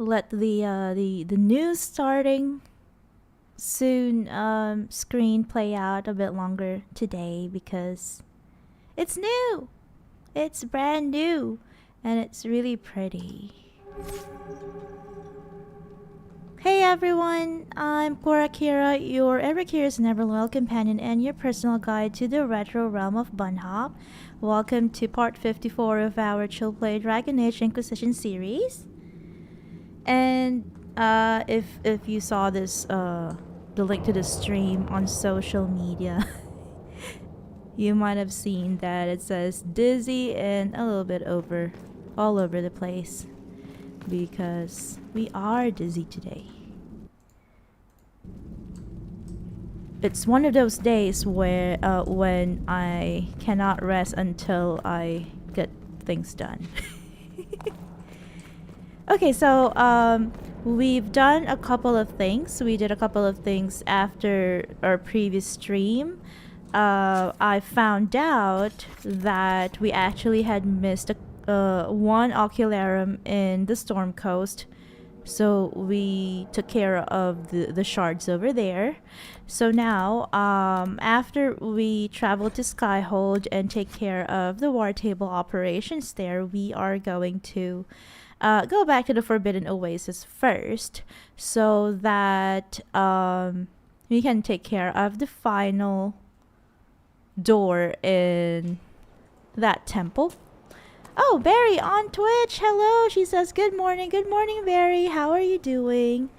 let the news starting soon screen play out a bit longer today because it's new. It's brand new and it's really pretty. Hey everyone, I'm Korakira, your ever-curious, never-loyal companion and your personal guide to the retro realm of bunnhop. Welcome to part 54 of our Chill Play Dragon Age Inquisition series. And if you saw this, the link to the stream on social media, you might have seen that it says dizzy and a little bit all over the place. Because we are dizzy today. It's one of those days where when I cannot rest until I get things done. Okay, so we've done a couple of things. We did a couple of things after our previous stream. I found out that we actually had missed one ocularum in the Storm Coast, so we took care of the shards over there. So now, after we travel to Skyhold and take care of the war table operations there, we are going to go back to the Forbidden Oasis first, so that we can take care of the final door in that temple. Oh, Barry on Twitch. Hello. She says, good morning. Good morning, Barry. How are you doing?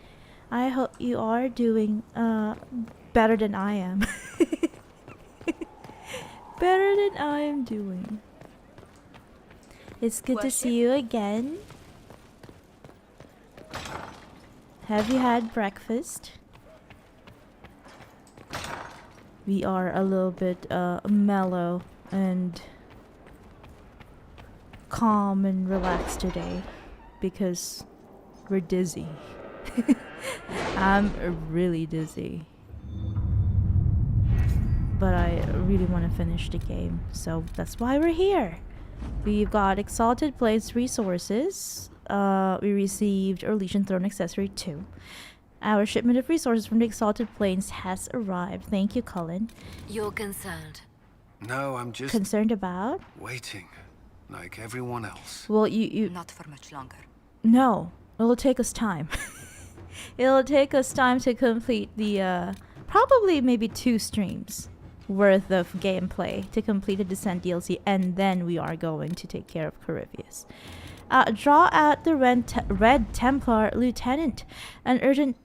I hope you are doing better than I am. Better than I am doing. It's good to see you again. Have you had breakfast? We are a little bit mellow and calm and relaxed today because we're dizzy. I'm really dizzy, but I really want to finish the game, so that's why we're here. We've got Exalted Plains resources. We received our Legion Throne Accessory 2. Our shipment of resources from the Exalted Plains has arrived. Thank you, Cullen. You're concerned? No, I'm just concerned about waiting, like everyone else. Well, you Not for much longer. No, it'll take us time. It'll take us time to complete the probably maybe 2 streams worth of gameplay to complete the Descent DLC, and then we are going to take care of Carivius. Draw out the Red Templar Lieutenant. An urgent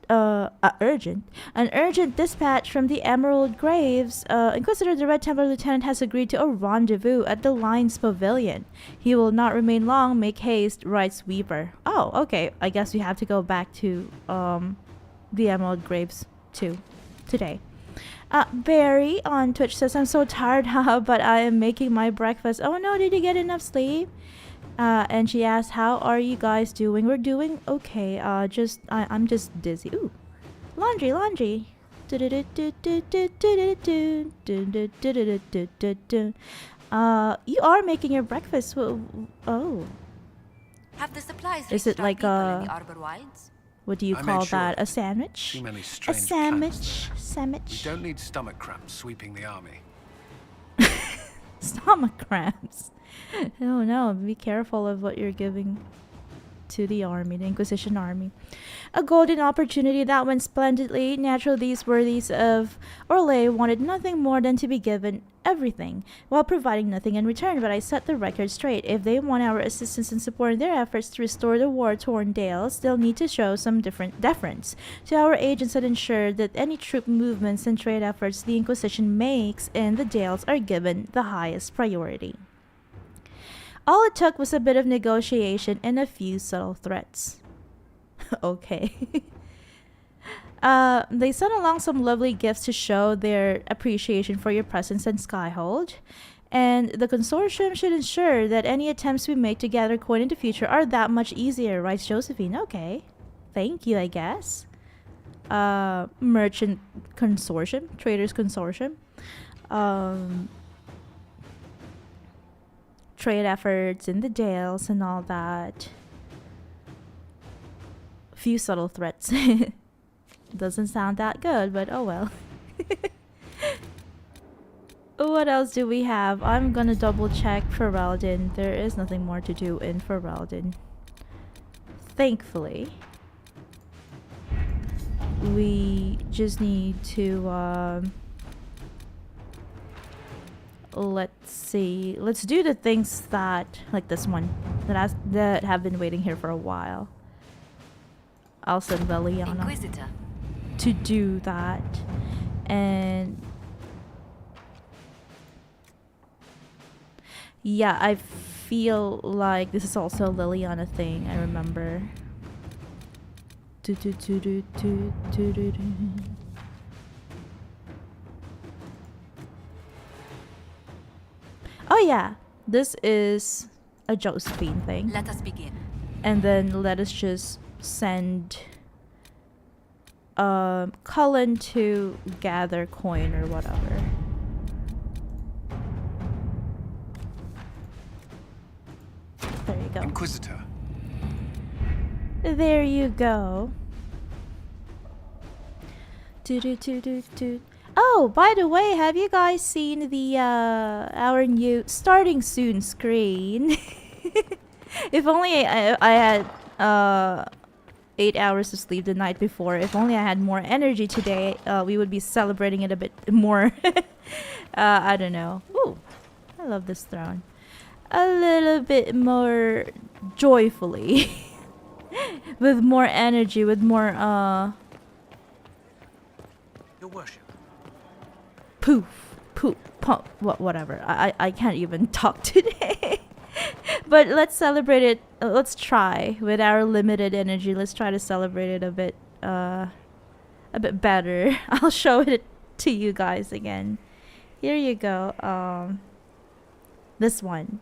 dispatch from the Emerald Graves. Inquisitor, the Red Templar Lieutenant has agreed to a rendezvous at the Lion's Pavilion. He will not remain long. Make haste, writes Weaver. Oh, okay. I guess we have to go back to the Emerald Graves too today. Barry on Twitch says, I'm so tired, but I am making my breakfast. Oh no, did you get enough sleep? And she asked, how are you guys doing? We're doing okay. I'm just dizzy. Ooh, laundry. You are making your breakfast. Oh. Have the supplies Is it like a Arbor Wilds? What do you call that? A sandwich? Too many A strange sandwich. plants Sandwich. there. You don't need stomach cramps sweeping the army. Stomach cramps. Oh no, be careful of what you're giving to the army, the Inquisition army. A golden opportunity that went splendidly. Naturally, these worthies of Orlais wanted nothing more than to be given everything, while providing nothing in return. But I set the record straight. If they want our assistance in supporting their efforts to restore the war-torn Dales, they'll need to show some different deference to our agents and ensure that any troop movements and trade efforts the Inquisition makes in the Dales are given the highest priority. All it took was a bit of negotiation and a few subtle threats. Okay. They sent along some lovely gifts to show their appreciation for your presence in Skyhold, and the consortium should ensure that any attempts we make to gather coin in the future are that much easier, writes Josephine. Okay. Thank you, I guess. Merchant Consortium, Traders Consortium. Trade efforts in the Dales and all that. Few subtle threats. Doesn't sound that good, but oh well. What else do we have? I'm gonna double check Ferelden. There is nothing more to do in Ferelden. Thankfully. We just need to let's see. Let's do the things that, like this one, that have been waiting here for a while. I'll send Liliana Inquisitor. to do that. And yeah, I feel like this is also a Liliana thing, I remember. Oh yeah, this is a Josephine thing. Let us begin. And then let us just send Cullen to gather coin or whatever. There you go. Inquisitor. There you go. Oh, by the way, have you guys seen the our new starting soon screen? If only I had 8 hours of sleep the night before. If only I had more energy today, we would be celebrating it a bit more. I don't know. Ooh, I love this throne. A little bit more joyfully. With more energy, with more Your worship. poof, poof, pump, whatever. I can't even talk today. But let's celebrate it. Let's try with our limited energy. Let's try to celebrate it a bit better. I'll show it to you guys again. Here you go. This one.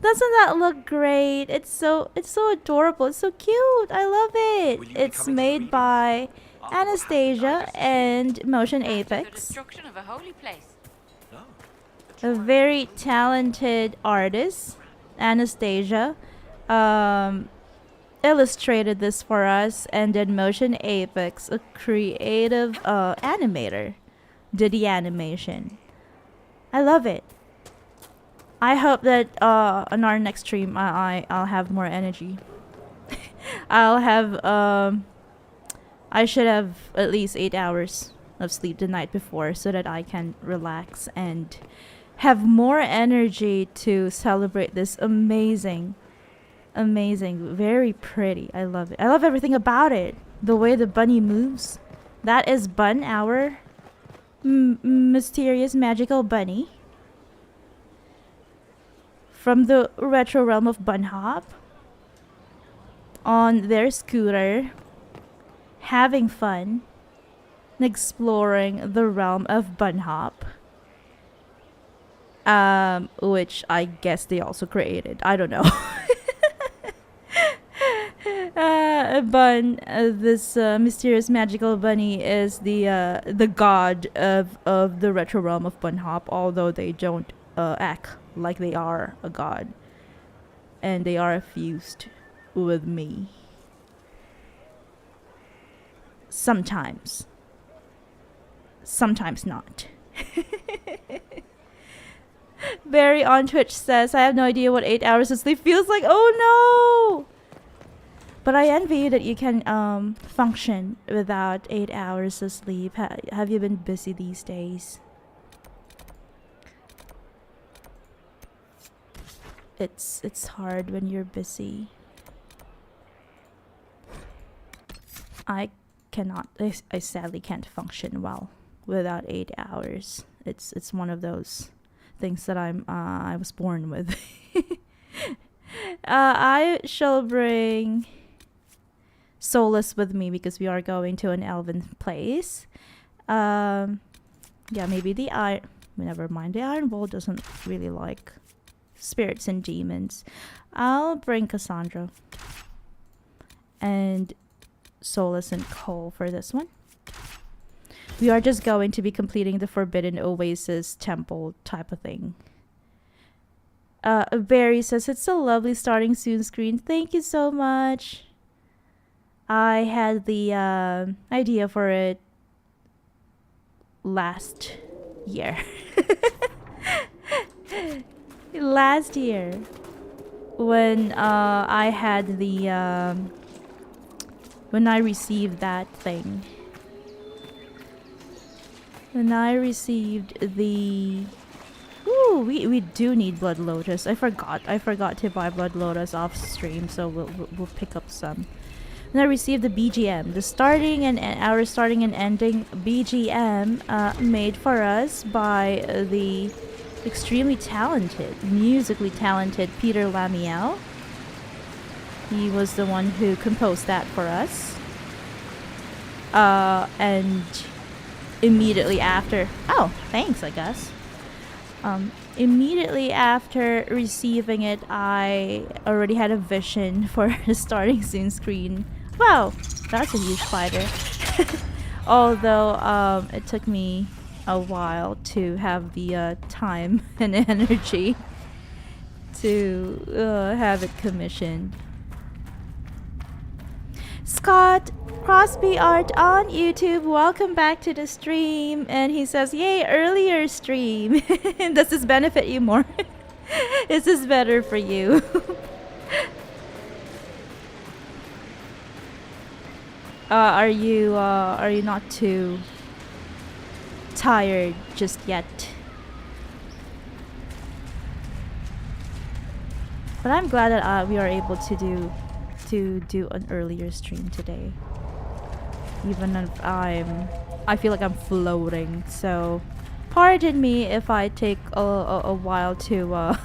Doesn't that look great? It's so adorable. It's so cute. I love it. It's made by Anastasia and Motion After the Apex. destruction of a holy place. A very talented artist, Anastasia, illustrated this for us, and then Motion Apex, a creative animator, did the animation. I love it. I hope that on our next stream I'll have more energy. I'll have I should have at least 8 hours of sleep the night before so that I can relax and have more energy to celebrate this amazing, very pretty. I love it. I love everything about it. The way the bunny moves. That is Bun, our mysterious magical bunny. From the retro realm of Bunnhop. On their scooter. Having fun. And exploring the realm of Bunnhop. Which I guess they also created. I don't know. Bun, this mysterious magical bunny is the god of the retro realm of Bunnhop, although they don't act like they are a god. And they are fused with me. Sometimes. Sometimes not. Barry on Twitch says, I have no idea what 8 hours of sleep feels like. Oh no! But I envy you that you can function without 8 hours of sleep. Have you been busy these days? It's hard when you're busy. I sadly can't function well without 8 hours. It's one of those things that I was born with. I shall bring Solus with me because we are going to an elven place. Yeah, maybe the never mind. The Iron Bowl doesn't really like spirits and demons. I'll bring Cassandra and Solus and Cole for this one. We are just going to be completing the Forbidden Oasis temple type of thing. Barry says, it's a lovely starting soon screen. Thank you so much. I had the idea for it last year. Last year, when I had the when I received that thing. When I received the... Ooh, we do need Blood Lotus. I forgot to buy Blood Lotus off stream, so we'll pick up some. When I received the BGM, the starting and our starting and ending BGM made for us by the extremely talented, musically talented Peter Lamiel. He was the one who composed that for us. And immediately after... Oh, thanks, I guess. Immediately after receiving it, I already had a vision for the starting soon screen. Wow, that's a huge spider. Although, it took me a while to have the time and energy to have it commissioned. Scott Crosby Art on YouTube, welcome back to the stream. And he says, yay, earlier stream. Does this benefit you more? Is this better for you? Are you not too tired just yet? But I'm glad that we are able to do an earlier stream today. Even if I feel like I'm floating, so pardon me if I take a while to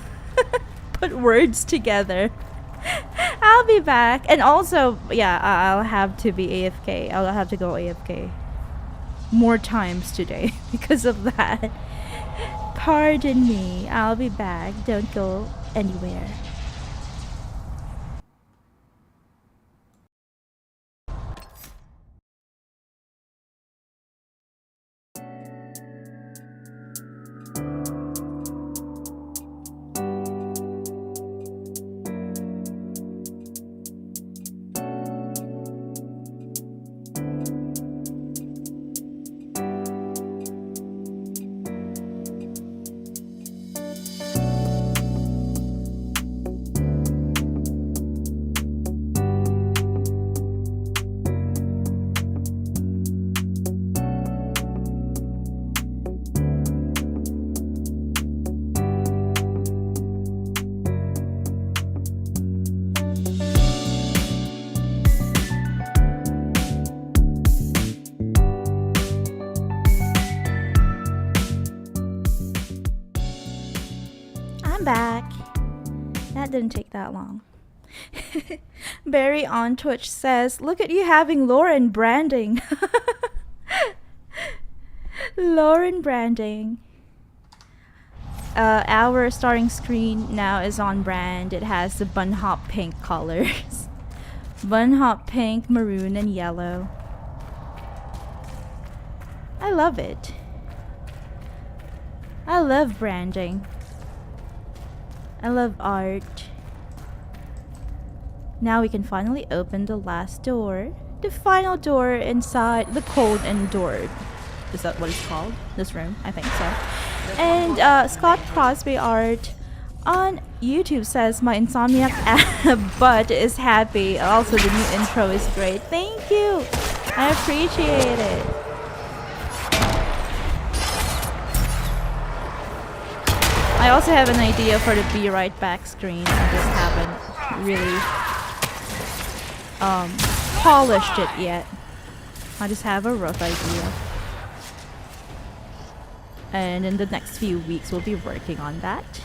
put words together. I'll be back, and also, yeah, I'll have to be AFK. I'll have to go AFK more times today because of that. Pardon me. I'll be back. Don't go anywhere. Back. That didn't take that long. Barry on Twitch says, look at you having Lauren branding. Lauren branding. Our starting screen now is on brand. It has the bunnhop pink colors. Bunnhop pink, maroon, and yellow. I love it. I love branding. I love art. Now we can finally open the last door. The final door inside the cold and door. Is that what it's called? This room? I think so. And Scott Crosby Art on YouTube says, my insomniac butt is happy. Also, the new intro is great. Thank you. I appreciate it. I also have an idea for the Be Right Back screen. I just haven't really polished it yet. I just have a rough idea. And in the next few weeks we'll be working on that.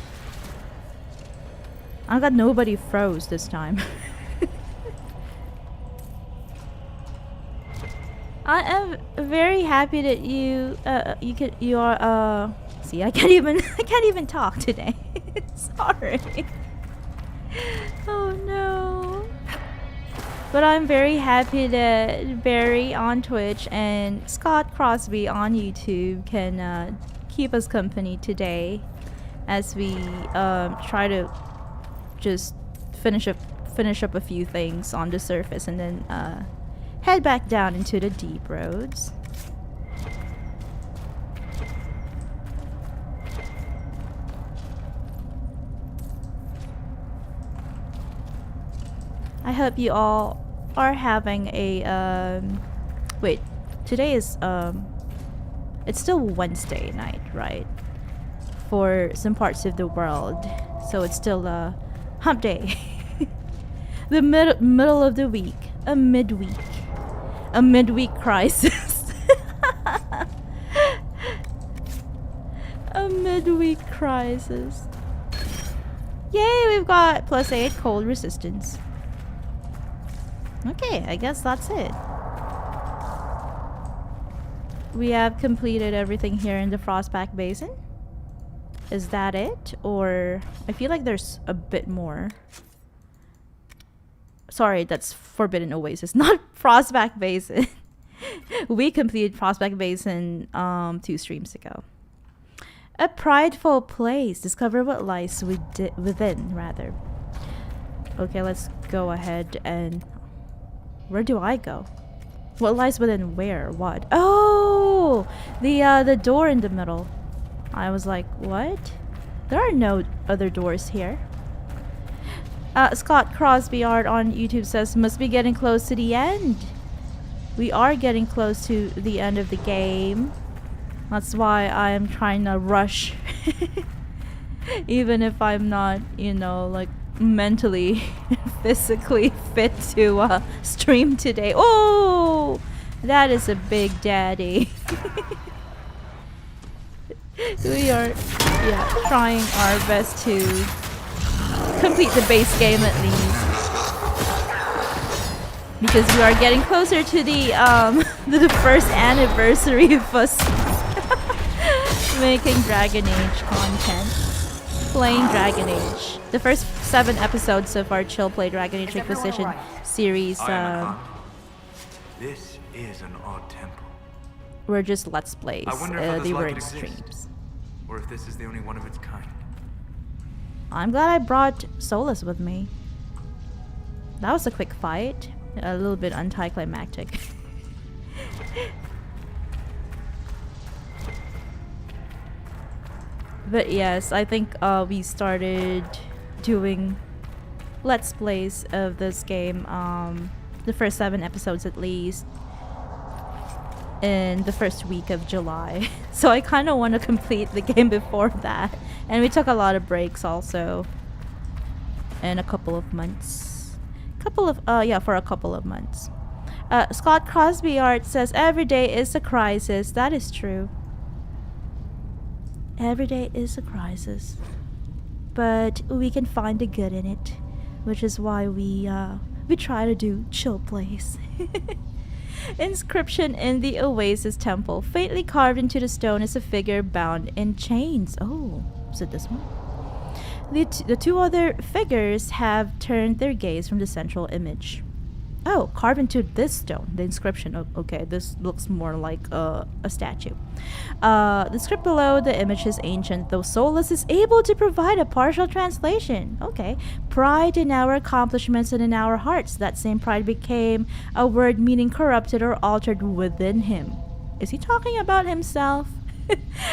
I got nobody froze this time. I am very happy that you are see, I can't even talk today. Sorry. Oh no. But I'm very happy that Barry on Twitch and Scott Crosby on YouTube can keep us company today as we try to just finish up a few things on the surface and then head back down into the deep roads. I hope you all are having a wait, today is it's still Wednesday night, right? For some parts of the world. So it's still hump day. The middle of the week. A midweek. A midweek crisis. A midweek crisis. Yay, we've got +8 cold resistance. Okay, I guess that's it. We have completed everything here in the Frostback Basin. Is that it? Or I feel like there's a bit more. Sorry, that's Forbidden Oasis, not Frostback Basin. We completed Frostback Basin 2 streams ago. A prideful place. Discover what lies within, rather. Okay, let's go ahead and... Where do I go? What lies within where? What? Oh! The door in the middle. I was like, what? There are no other doors here. Scott Crosby Art on YouTube says, must be getting close to the end. We are getting close to the end of the game. That's why I am trying to rush. Even if I'm not, you know, like mentally, physically fit to stream today. Oh! That is a big daddy. We are, yeah, trying our best to complete the base game at least, because we are getting closer to the the first anniversary of us making Dragon Age content, playing Dragon Age. The first 7 episodes of our Chill Play Dragon Age Inquisition series. This is an odd temple. Were just Let's Plays. They were in streams. Or if this is the only one of its kind. I'm glad I brought Solus with me. That was a quick fight. A little bit anticlimactic. But yes, I think we started doing Let's Plays of this game, the first 7 episodes at least, in the first week of July. So I kind of want to complete the game before that. And we took a lot of breaks also in a couple of months. For a couple of months. Scott Crosby Art says, every day is a crisis. That is true. Every day is a crisis. But we can find the good in it, which is why we try to do chill plays. Inscription in the Oasis Temple. Faintly carved into the stone is a figure bound in chains. Oh, is it this one? The 2 other figures have turned their gaze from the central image. Oh, carved into this stone. The inscription. Oh, okay, this looks more like a statue. The script below the image is ancient, though Solus is able to provide a partial translation. Okay. Pride in our accomplishments and in our hearts. That same pride became a word meaning corrupted or altered within him. Is he talking about himself?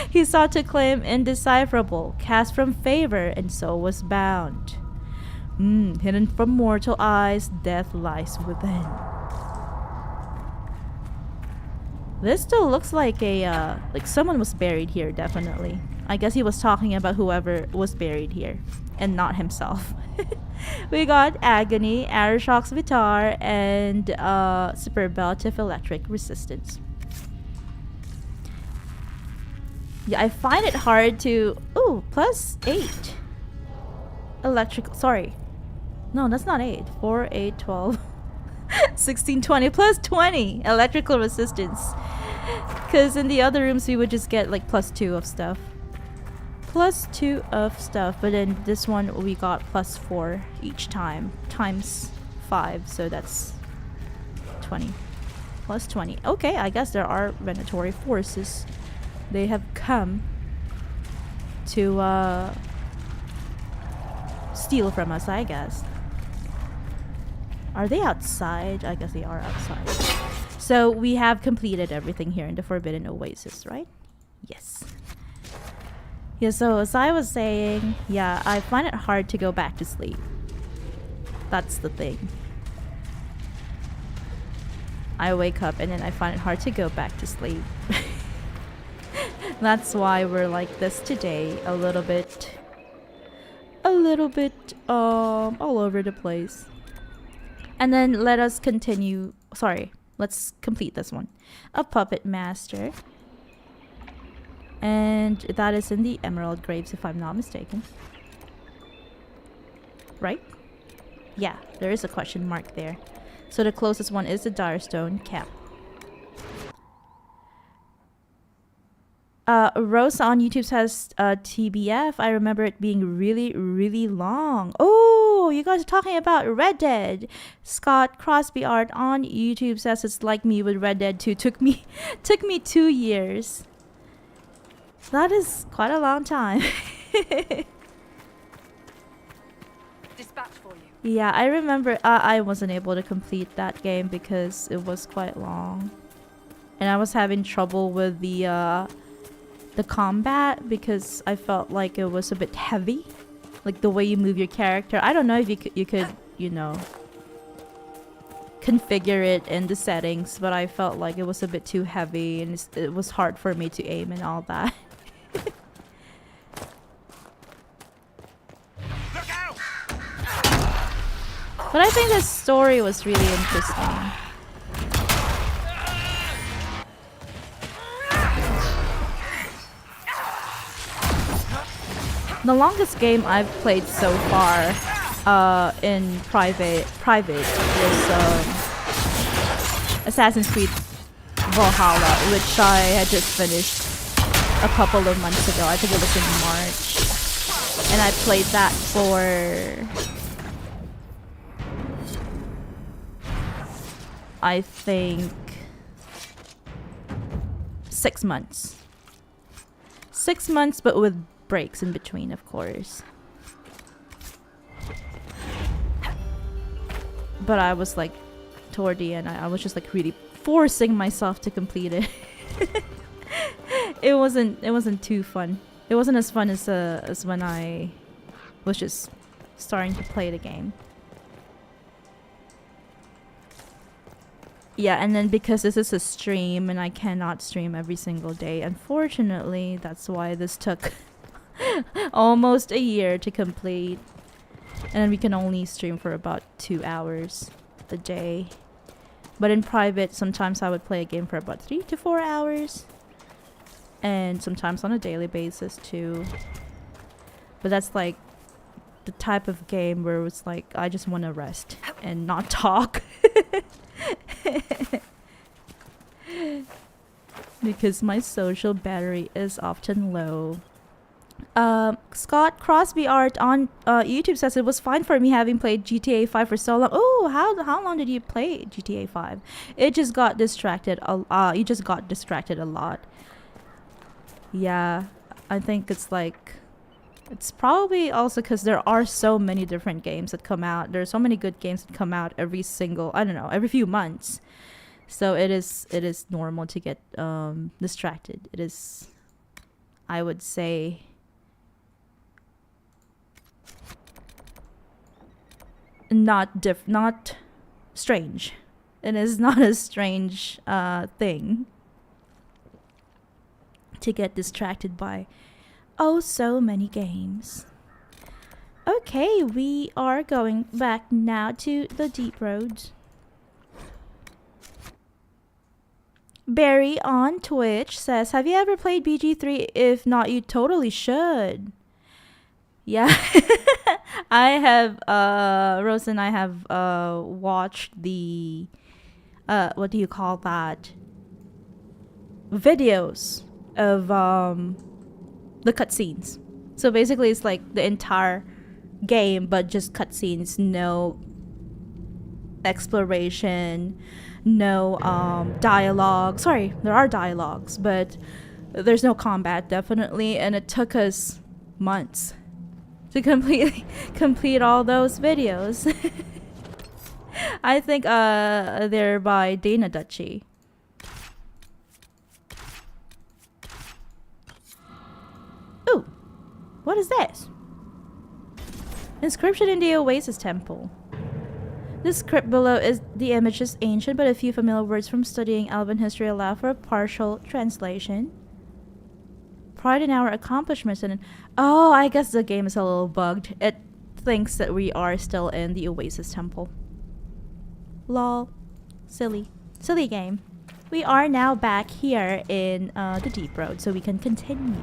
He sought to claim indecipherable, cast from favor, and so was bound. Hidden from mortal eyes, death lies within. This still looks like a like someone was buried here, definitely. I guess he was talking about whoever was buried here and not himself. We got Agony, Arashock's Vitar, and Super Belt of Electric Resistance. Yeah, I find it hard to... Ooh, +8. Electric... Sorry. No, that's not 8. 4, 8, 12... 16, 20. +20 electrical resistance. Because in the other rooms we would just get like +2 of stuff. +2 of stuff. But in this one we got +4 each time. Times 5. So that's 20. +20. Okay, I guess there are Venatory forces. They have come to steal from us, I guess. Are they outside? I guess they are outside. So we have completed everything here in the Forbidden Oasis, right? Yes. Yeah, so as I was saying, yeah, I find it hard to go back to sleep. That's the thing. I wake up and then I find it hard to go back to sleep. That's why we're like this today, a little bit all over the place. And then let us continue. Sorry, let's complete this one. A puppet master. And that is in the Emerald Graves, if I'm not mistaken. Right? Yeah, there is a question mark there. So the closest one is the Direstone Cap. Rose on YouTube says TBF. I remember it being really, really long. Oh, you guys are talking about Red Dead. Scott Crosby Art on YouTube says it's like me with Red Dead 2. Took me 2 years. That is quite a long time. Dispatch for you. Yeah, I remember I wasn't able to complete that game because it was quite long. And I was having trouble with the combat because I felt like it was a bit heavy. Like the way you move your character. I don't know if you could, you know, configure it in the settings, but I felt like it was a bit too heavy and it was hard for me to aim and all that. But I think the story was really interesting. The longest game I've played so far in private was Assassin's Creed Valhalla, which I had just finished a couple of months ago. I think it was in March. And I played that for I think 6 months. 6 months, but with breaks in between, of course. But I was like, toward the end, I was just like really forcing myself to complete it. It wasn't too fun. It wasn't as fun as when I was just starting to play the game. Yeah, and then because this is a stream and I cannot stream every single day, unfortunately, that's why this took almost a year to complete. And then we can only stream for about 2 hours a day. But in private, sometimes I would play a game for about 3 to 4 hours. And sometimes on a daily basis too. But that's like the type of game where it's like I just want to rest and not talk. Because my social battery is often low. Scott Crosby Art on YouTube says it was fine for me having played GTA 5 for so long. Oh, how long did you play GTA 5? It just got distracted. You just got distracted a lot. Yeah, I think it's like it's probably also because there are so many different games that come out. There are so many good games that come out every few months. So it is normal to get distracted. It is, I would say, not strange. It is not a strange thing to get distracted by so many games. Okay, we are going back now to the deep roads. Barry on Twitch says, have you ever played BG3? If not, you totally should. Yeah. I have Rose and I have watched the what do you call that, videos of the cutscenes. So basically it's like the entire game but just cutscenes, no exploration, no dialogue. Sorry, there are dialogues, but there's no combat, definitely. And it took us months to complete all those videos. I think they're by Dana Dutchy. What is this? Inscription in the Oasis Temple. This script below is the image is ancient, but a few familiar words from studying Elven history allow for a partial translation. Pride in our accomplishments and oh, I guess the game is a little bugged. It thinks that we are still in the Oasis Temple. Lol. Silly. Silly game. We are now back here in the Deep Road, so we can continue.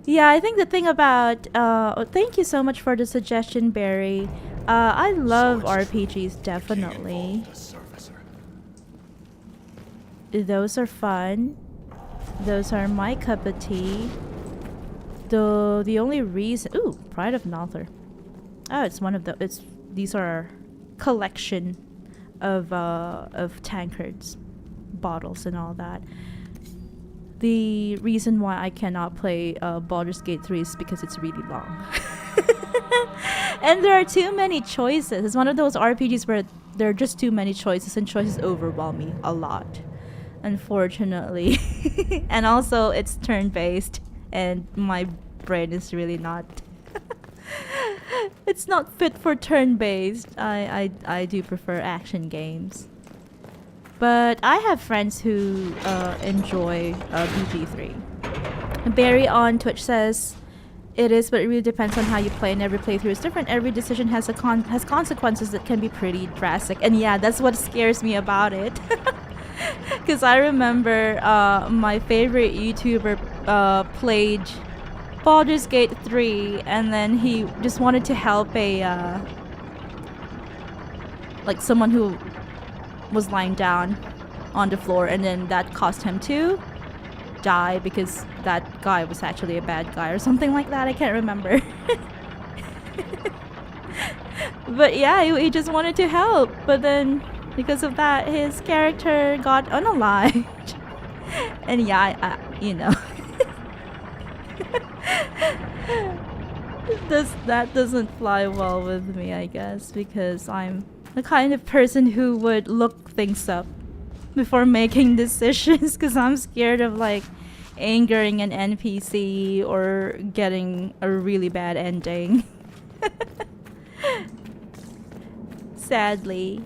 Yeah, I think the thing about... thank you so much for the suggestion, Barry. I love RPGs, definitely. Those are fun. Those are my cup of tea. Though the only reason... Ooh, Pride of Nother. Oh, it's one of the... These are collection of tankards, bottles, and all that. The reason why I cannot play Baldur's Gate 3 is because it's really long. And there are too many choices. It's one of those RPGs where there are just too many choices and choices overwhelm me a lot, unfortunately. And also it's turn-based and my brain is really not it's not fit for turn-based. I do prefer action games. But I have friends who enjoy BG3. Barry on Twitch says, it is, but it really depends on how you play, and every playthrough is different. Every decision has has consequences that can be pretty drastic. And yeah, that's what scares me about it. Because I remember my favorite YouTuber played Baldur's Gate 3, and then he just wanted to help a like someone who was lying down on the floor, and then that caused him to die because that guy was actually a bad guy or something like that. I can't remember. But yeah, he just wanted to help, but then because of that his character got unalived. And yeah, you know. That doesn't fly well with me, I guess, because I'm the kind of person who would look things up before making decisions, because I'm scared of like angering an NPC or getting a really bad ending. Sadly.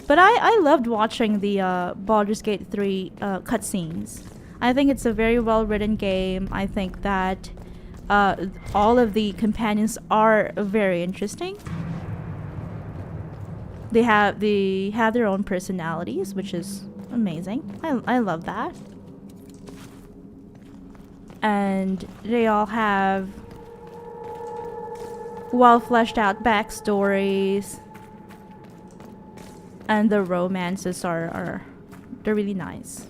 But I loved watching the Baldur's Gate 3 cutscenes. I think it's a very well written game. I think that all of the companions are very interesting. They have their own personalities, which is amazing. I love that. And they all have well fleshed out backstories. And the romances they're really nice.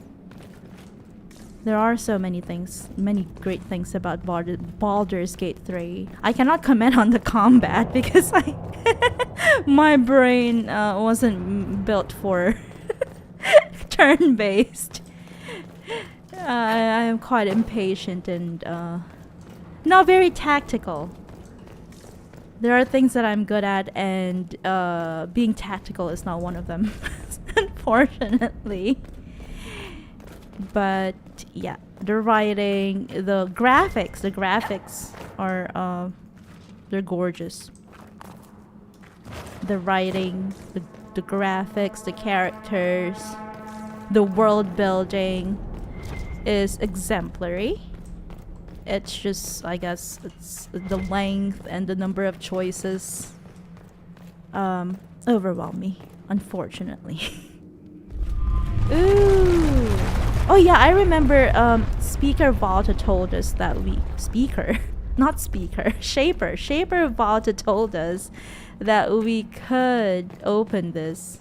There are so many things, many great things about Baldur's Gate 3. I cannot comment on the combat because my brain wasn't built for turn-based. I am quite impatient and not very tactical. There are things that I'm good at, and being tactical is not one of them, unfortunately. But yeah, the writing, the graphics are they're gorgeous. The writing, the graphics, the characters, the world building is exemplary. It's just, I guess, it's the length and the number of choices overwhelm me, unfortunately. Ooh. Oh yeah, I remember Speaker Valta told us that Shaper Valta told us that we could open this.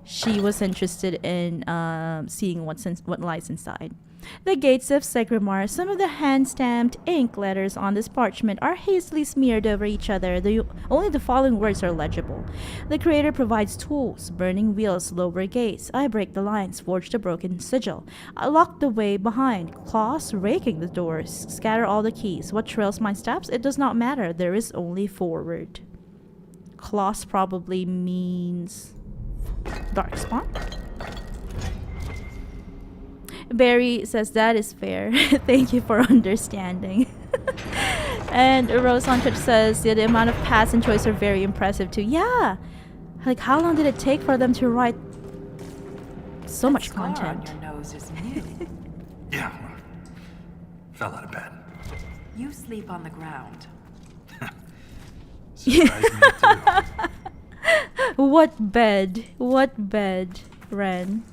She was interested in seeing what lies inside. The gates of Segramar. Some of the hand-stamped ink letters on this parchment are hastily smeared over each other. Only the following words are legible. The creator provides tools, burning wheels, lower gates. I break the lines, forge the broken sigil. I lock the way behind, claws raking the doors, scatter all the keys. What trails my steps? It does not matter. There is only forward. Claws probably means Dawkspawn. Barry says that is fair. Thank you for understanding. And Rose on Twitch says, yeah, the amount of paths and choice are very impressive too. Yeah. Like, how long did it take for them to write so much Scar on content? your nose is new. Yeah. Fell out of bed. You sleep on the ground. Surprised me too. What bed? What bed, Ren?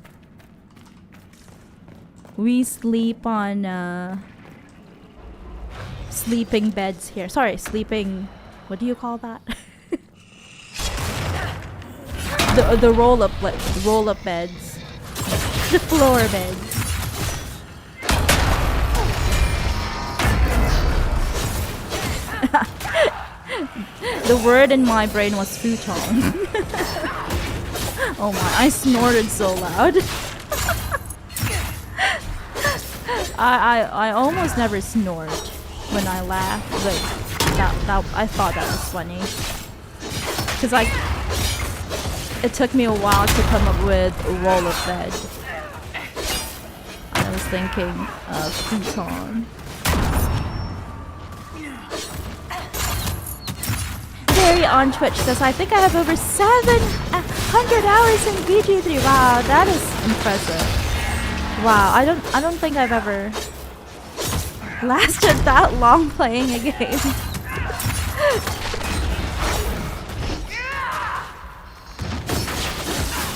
We sleep on sleeping beds here. Sorry, sleeping. What do you call that? the roll up beds, the floor beds. The word in my brain was futon. Oh my! I snorted so loud. I almost never snort when I laugh, but that I thought that was funny. Cause it took me a while to come up with a roll of bed. I was thinking of futon. Barry on Twitch says, I think I have over 700 hours in BG3. Wow, that is impressive. Wow, I don't think I've ever lasted that long playing a game.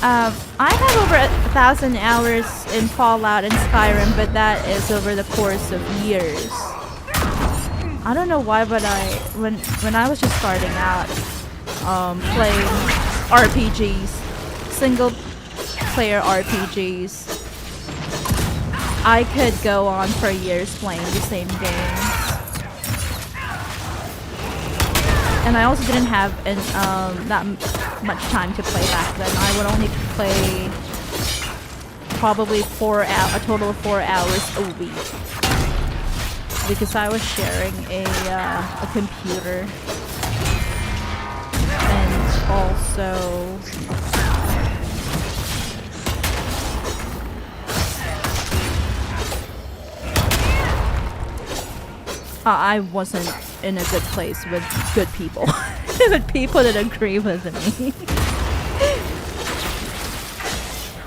I have over 1,000 hours in Fallout and Skyrim, but that is over the course of years. I don't know why, but when I was just starting out playing RPGs, single player RPGs, I could go on for years playing the same games. And I also didn't have that much time to play back then. I would only play probably a total of 4 hours a week. Because I was sharing a computer. And also I wasn't in a good place with good people. With people that agree with me.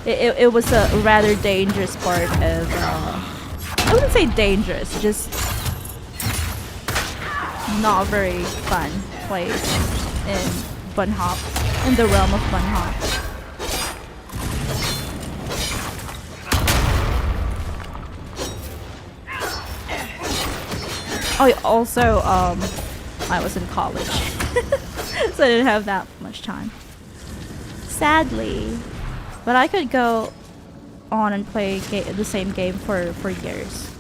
It was a rather dangerous part of I wouldn't say dangerous, just not very fun place in bunnhop, in the realm of bunnhop. Oh, also, I was in college, so I didn't have that much time. Sadly, but I could go on and play the same game for years.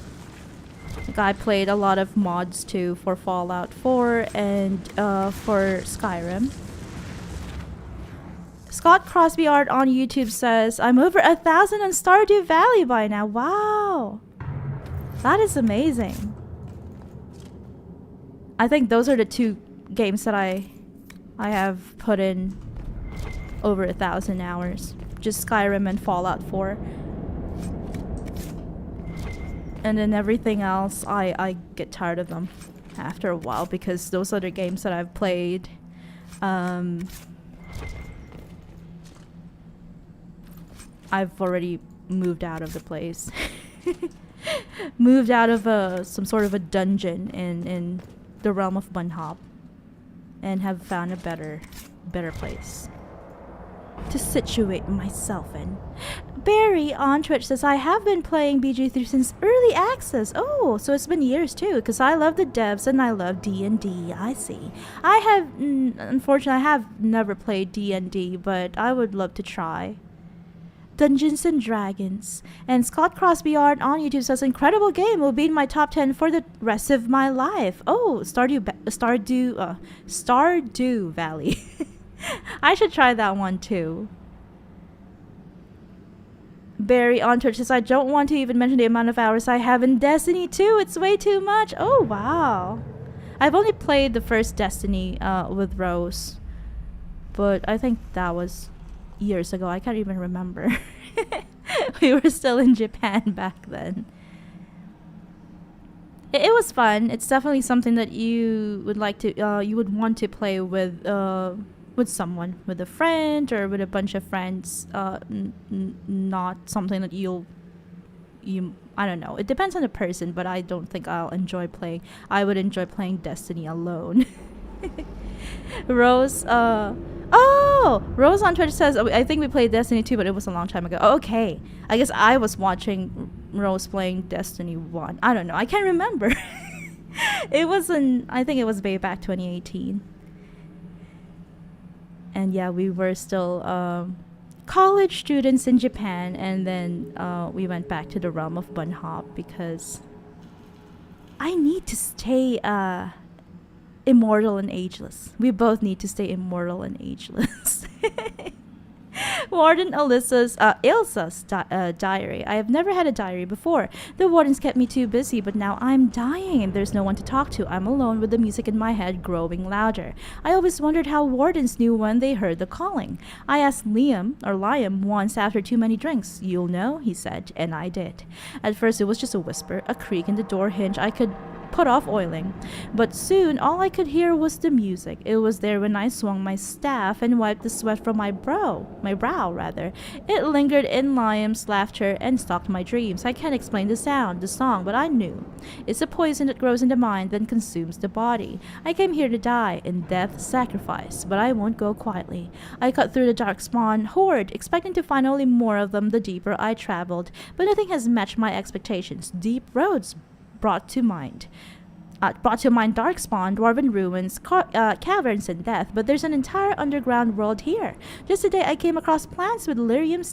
Like, I played a lot of mods too for Fallout 4 and for Skyrim. Scott Crosby Art on YouTube says, I'm over 1,000 on Stardew Valley by now. Wow, that is amazing. I think those are the two games that I have put in over 1,000 hours. Just Skyrim and Fallout 4. And then everything else, I get tired of them after a while because those other games that I've played, I've already moved out of the place. Moved out of some sort of a dungeon in the realm of bunnhop and have found a better place to situate myself in. Barry on Twitch says, I have been playing BG3 since early access. Oh, so it's been years too, because I love the devs and I love D&D. I see. I have, unfortunately, I have never played D&D, but I would love to try. Dungeons and Dragons. And Scott Crosby Art on YouTube says, incredible game, will be in my top 10 for the rest of my life. Oh, Stardew Valley. I should try that one too. Barry on Twitch says, I don't want to even mention the amount of hours I have in Destiny 2. It's way too much. Oh, wow. I've only played the first Destiny with Rose. But I think that was years ago. I can't even remember. We were still in Japan back then. It was fun. It's definitely something that you would like to, you would want to play with someone, with a friend or with a bunch of friends. Not something that I don't know. It depends on the person, but I don't think I'll enjoy playing. I would enjoy playing Destiny alone. Rose, Rose on Twitch says, I think we played Destiny 2, but it was a long time ago. Oh, okay. I guess I was watching Rose playing Destiny 1. I don't know. I can't remember. I think it was way back 2018. And yeah, we were still college students in Japan, and then we went back to the realm of bunnhop because I need to stay immortal and ageless. We both need to stay immortal and ageless. Warden Ilsa's diary. I have never had a diary before. The wardens kept me too busy, but now I'm dying and there's no one to talk to. I'm alone with the music in my head growing louder. I always wondered how wardens knew when they heard the calling. I asked Liam once after too many drinks. You'll know, he said, and I did. At first it was just a whisper, a creak in the door hinge I could put off oiling, but soon all I could hear was the music. It was there when I swung my staff and wiped the sweat from my brow. It lingered in Liam's laughter and stalked my dreams. I can't explain the song, but I knew. It's a poison that grows in the mind, then consumes the body. I came here to die, in death sacrifice, but I won't go quietly. I cut through the Dawkspawn horde, expecting to find only more of them the deeper I traveled, but nothing has matched my expectations. Deep roads brought to mind Dawkspawn, dwarven ruins, caverns, and death, but there's an entire underground world here. Just today I came across plants with lyrium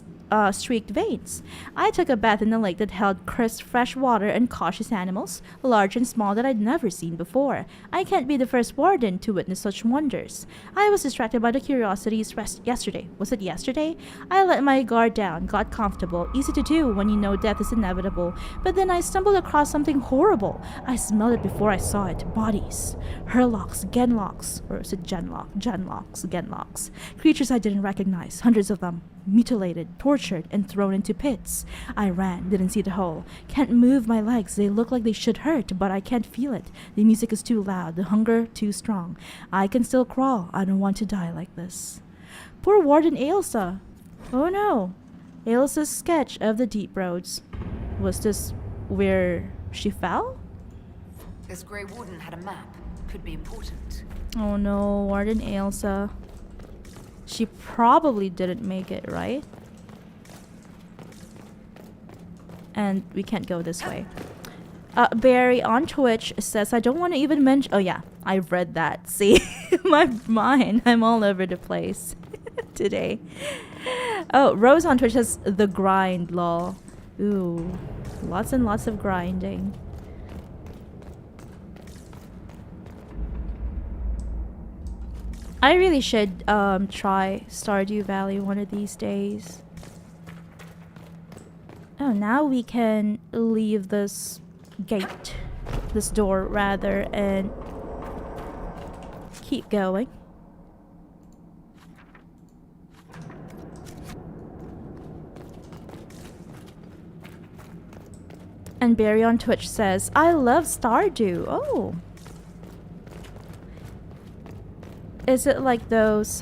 streaked veins. I took a bath in the lake that held crisp fresh water and cautious animals, large and small, that I'd never seen before. I can't be the first warden to witness such wonders. I was distracted by the curiosities yesterday. Was it yesterday? I let my guard down, got comfortable, easy to do when you know death is inevitable, but then I stumbled across something horrible. I smelled it before I saw it. Bodies. Herlocks, genlocks, or is it genlocks? Creatures I didn't recognize, hundreds of them. Mutilated, tortured, and thrown into pits. I ran, didn't see the hole. Can't move my legs, they look like they should hurt, but I can't feel it. The music is too loud, the hunger too strong. I can still crawl, I don't want to die like this. Poor Warden Ailsa. Oh no. Ailsa's sketch of the deep roads. Was this where she fell? This Grey Warden had a map. Could be important. Oh no, Warden Ailsa. She probably didn't make it, right? And we can't go this way. Barry on Twitch says, I don't want to even mention... Oh yeah, I read that. See? My mind. I'm all over the place today. Oh, Rose on Twitch says, the grind, lol. Ooh, lots and lots of grinding. I really should try Stardew Valley one of these days. Oh, now we can leave this door rather, and keep going. And Barry on Twitch says, I love Stardew. Oh. Is it like those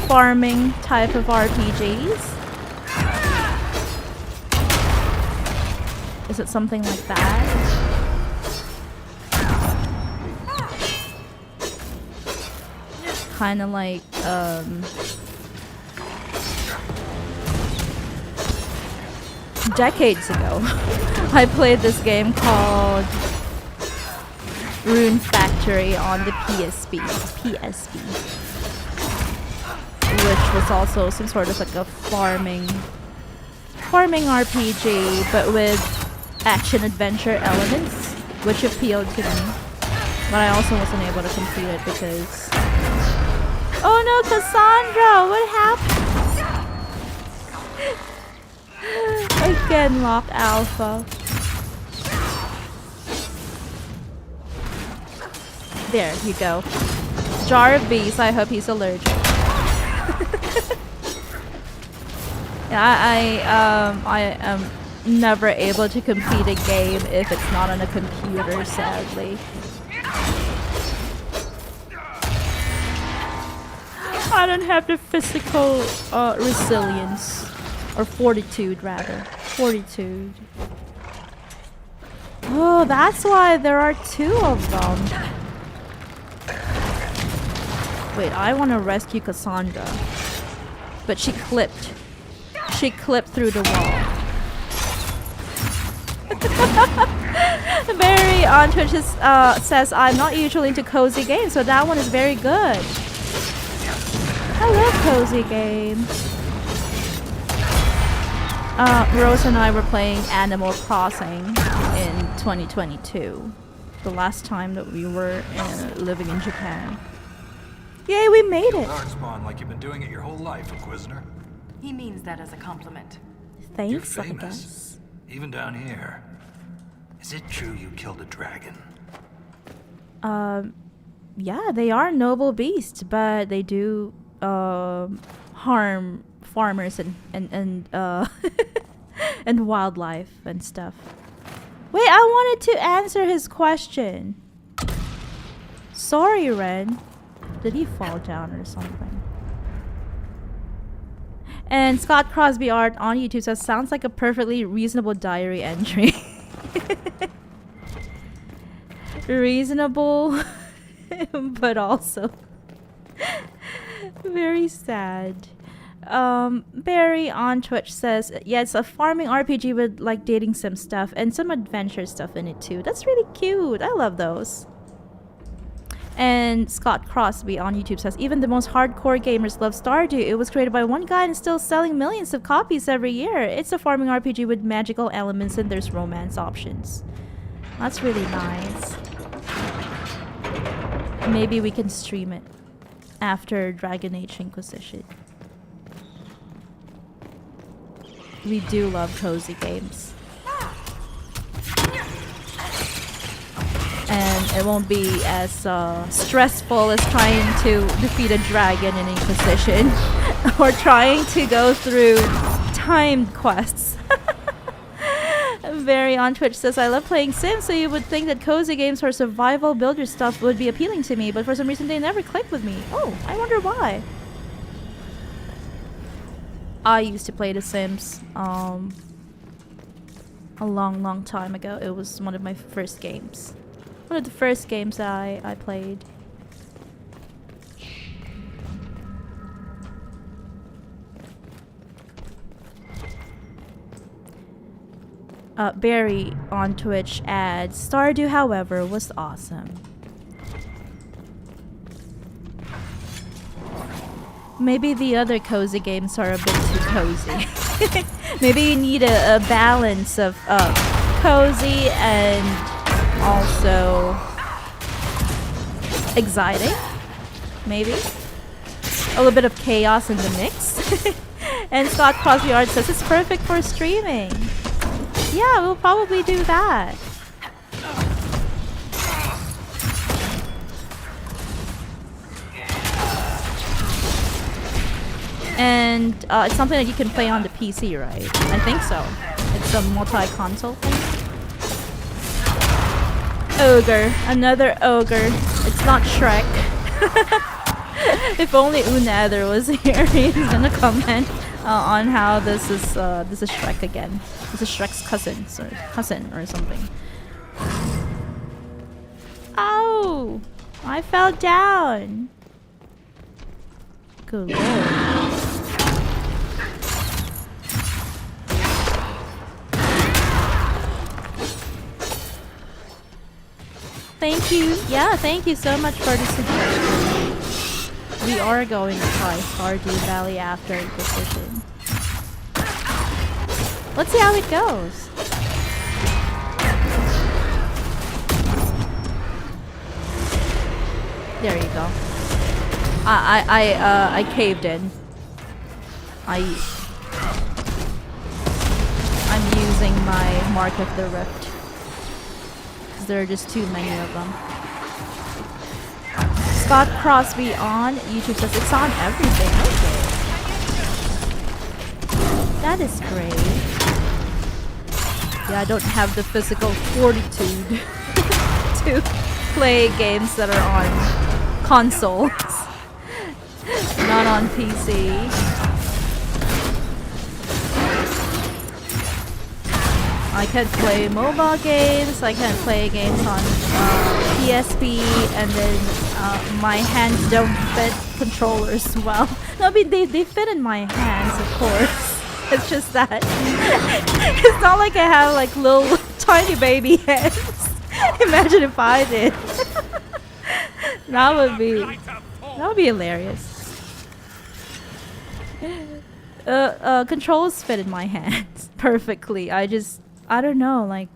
farming type of RPGs? Is it something like that? Kind of like decades ago I played this game called Rune Factory on the PSP, which was also some sort of like a farming RPG, but with action adventure elements, which appealed to me. But I also wasn't able to complete it because... Oh no, Cassandra! What happened? Again, locked alpha. There you go. Jar of bees. I hope he's allergic. Yeah, I am never able to complete a game if it's not on a computer, sadly. I don't have the physical resilience. Or fortitude, rather. Fortitude. Oh, that's why there are 2 of them. Wait, I want to rescue Cassandra. But she clipped. She clipped through the wall. Barry on Twitch says, I'm not usually into cozy games, so that one is very good. I love cozy games. Rose and I were playing Animal Crossing in 2022. The last time that we were living in Japan. Yay, we made it! Dawkspawn like you've been doing it your whole life, Inquisitor. He means that as a compliment. Thanks, You're I famous. guess. Even down here. Is it true you killed a dragon? Yeah, they are noble beasts, but they do harm farmers and and wildlife and stuff. Wait, I wanted to answer his question. Sorry, Renn. Did he fall down or something? And Scott Crosby Art on YouTube says, sounds like a perfectly reasonable diary entry. Reasonable, but also very sad. Barry on Twitch says, yeah, it's a farming RPG with like dating sim stuff and some adventure stuff in it too. That's really cute. I love those. And Scott Crosby on YouTube says, even the most hardcore gamers love Stardew. It was created by one guy and is still selling millions of copies every year. It's a farming RPG with magical elements and there's romance options. That's really nice. Maybe we can stream it after Dragon Age Inquisition. We do love cozy games. And it won't be as stressful as trying to defeat a dragon in Inquisition or trying to go through timed quests. Very on Twitch says, I love playing Sims, so you would think that cozy games or survival builder stuff would be appealing to me, but for some reason they never click with me. Oh, I wonder why. I used to play The Sims a long time ago. It was one of my first games. One of the first games that I played. Barry on Twitch adds, Stardew, however, was awesome. Maybe the other cozy games are a bit too cozy. Maybe you need a balance of cozy and also exciting. Maybe a little bit of chaos in the mix. And Scott Crosby Art says it's perfect for streaming. Yeah, we'll probably do that. And it's something that you can play on the PC, right? I think so. It's a multi-console thing. Ogre. Another ogre. It's not Shrek. If only Unether was here, he's gonna comment on how this is Shrek again. This is Shrek's cousin or something. Oh! I fell down! Good lord. Thank you. Yeah, thank you so much for the suggestion. We are going to try Stardew Valley after Inquisition. Let's see how it goes. There you go. I caved in. I'm using my Mark of the Rift. Because there are just too many of them. Scott Crosby on YouTube says it's on everything. Okay. That is great. Yeah, I don't have the physical fortitude to play games that are on consoles. Not on PC. I can't play mobile games, I can't play games on PSP, and then my hands don't fit controllers well. No, I mean, they fit in my hands, of course. It's just that it's not like I have like little tiny baby hands. Imagine if I did. That would be hilarious. Controls fit in my hands perfectly. I don't know, like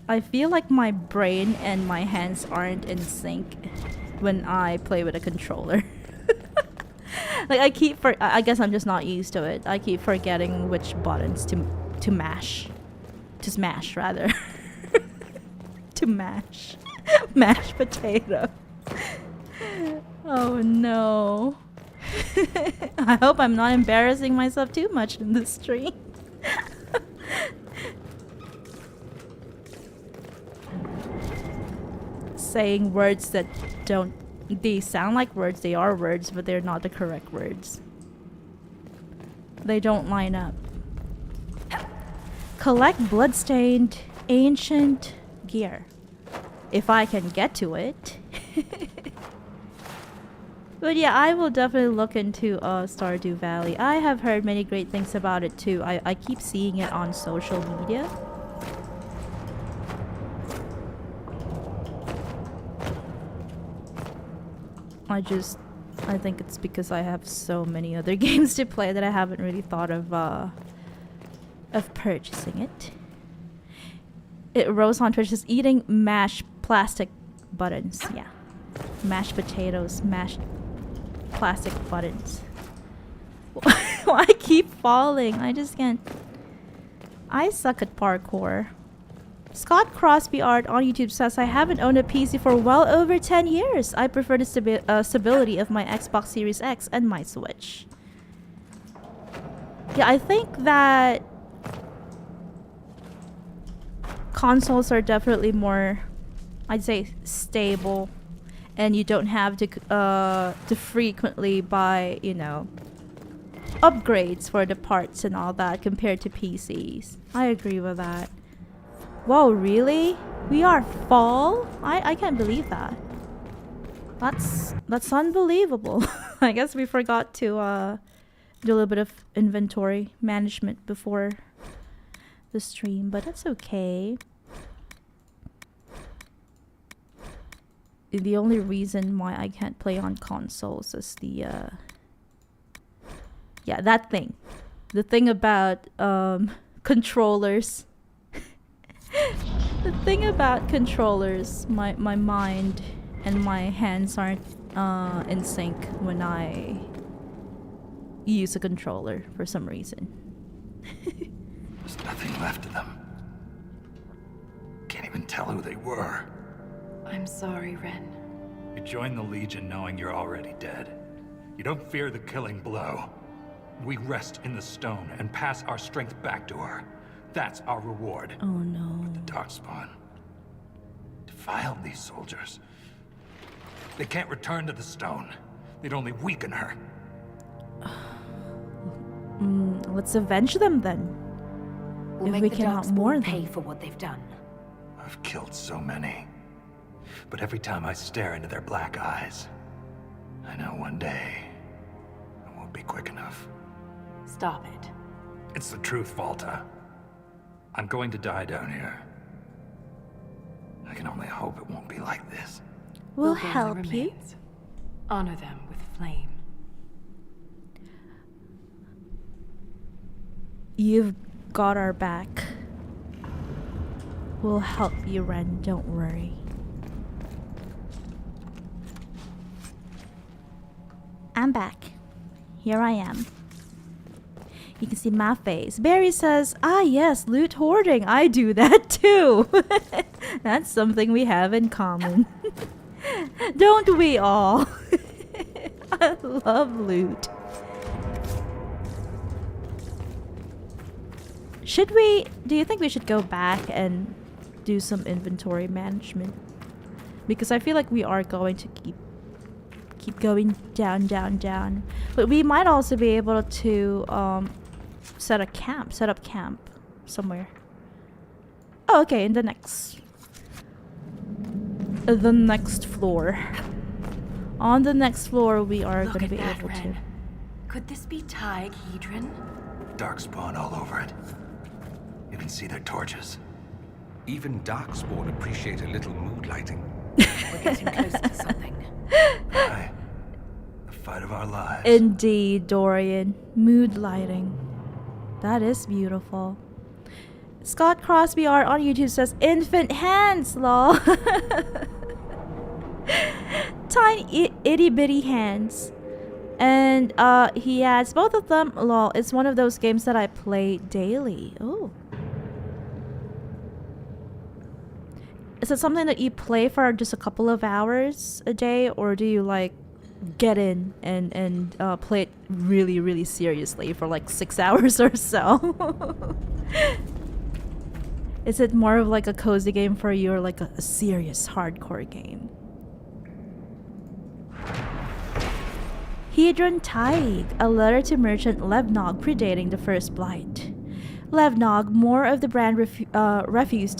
I feel like my brain and my hands aren't in sync when I play with a controller. Like I guess I'm just not used to it. I keep forgetting which buttons to mash. To smash rather. To mash. Mashed potato. Oh no. I hope I'm not embarrassing myself too much in this stream. Saying words that they sound like words, they are words, but they're not the correct words. They don't line up. Collect bloodstained ancient gear. If I can get to it. But yeah, I will definitely look into Stardew Valley. I have heard many great things about it too. I keep seeing it on social media. I think it's because I have so many other games to play that I haven't really thought of purchasing it. Rose on Twitch is eating mashed plastic buttons. Yeah. Mashed potatoes, mashed plastic buttons. Why I keep falling? I just can't. I suck at parkour. Scott Crosby Art on YouTube says, I haven't owned a PC for well over 10 years. I prefer the stability of my Xbox Series X and my Switch. Yeah, I think that consoles are definitely more, I'd say, stable, and you don't have to frequently buy, you know, upgrades for the parts and all that compared to PCs. I agree with that. Whoa, really? We are fall? I can't believe that. That's unbelievable. I guess we forgot to do a little bit of inventory management before the stream, but that's okay. The only reason why I can't play on consoles is the yeah, that thing. The thing about controllers. The thing about controllers, my mind and my hands aren't in sync when I use a controller for some reason. There's nothing left of them. Can't even tell who they were. I'm sorry, Renn. You joined the Legion knowing you're already dead. You don't fear the killing blow. We rest in the stone and pass our strength back to her. That's our reward. Oh no. But the Dawkspawn defiled these soldiers. They can't return to the stone. They'd only weaken her. Let's avenge them then. We'll if make we the cannot Dawkspawn mourn pay them. for what they've done. I've killed so many. But every time I stare into their black eyes, I know one day I won't be quick enough. Stop it. It's the truth, Valta. I'm going to die down here. I can only hope it won't be like this. We'll burn the help you. remains. Honor them with flame. You've got our back. We'll help you, Renn. Don't worry. I'm back. Here I am. You can see my face. Barry says, ah yes, loot hoarding. I do that too. That's something we have in common. Don't we all? I love loot. Should we... Do you think we should go back and do some inventory management? Because I feel like we are going to keep going down, down, down. But we might also be able to set up camp somewhere. Oh, okay, in the next floor. On the next floor, we are going to be able to. Could this be Tig Hedron? Darkspawn all over it. You can see their torches. Even Darkspawn appreciate a little mood lighting. We're getting close to something. Aye. The fight of our lives. Indeed, Dorian. Mood lighting. That is beautiful. Scott Crosby art on YouTube says infant hands, lol. Tiny itty bitty hands. And he adds both of them, lol. It's one of those games that I play daily. Oh. Is it something that you play for just a couple of hours a day, or do you like get in and play it really, really seriously for like 6 hours or so? Is it more of like a cozy game for you, or like a serious hardcore game? Hedron Tig, a letter to merchant Levnog predating the First Blight. Levnog, more of the brand refused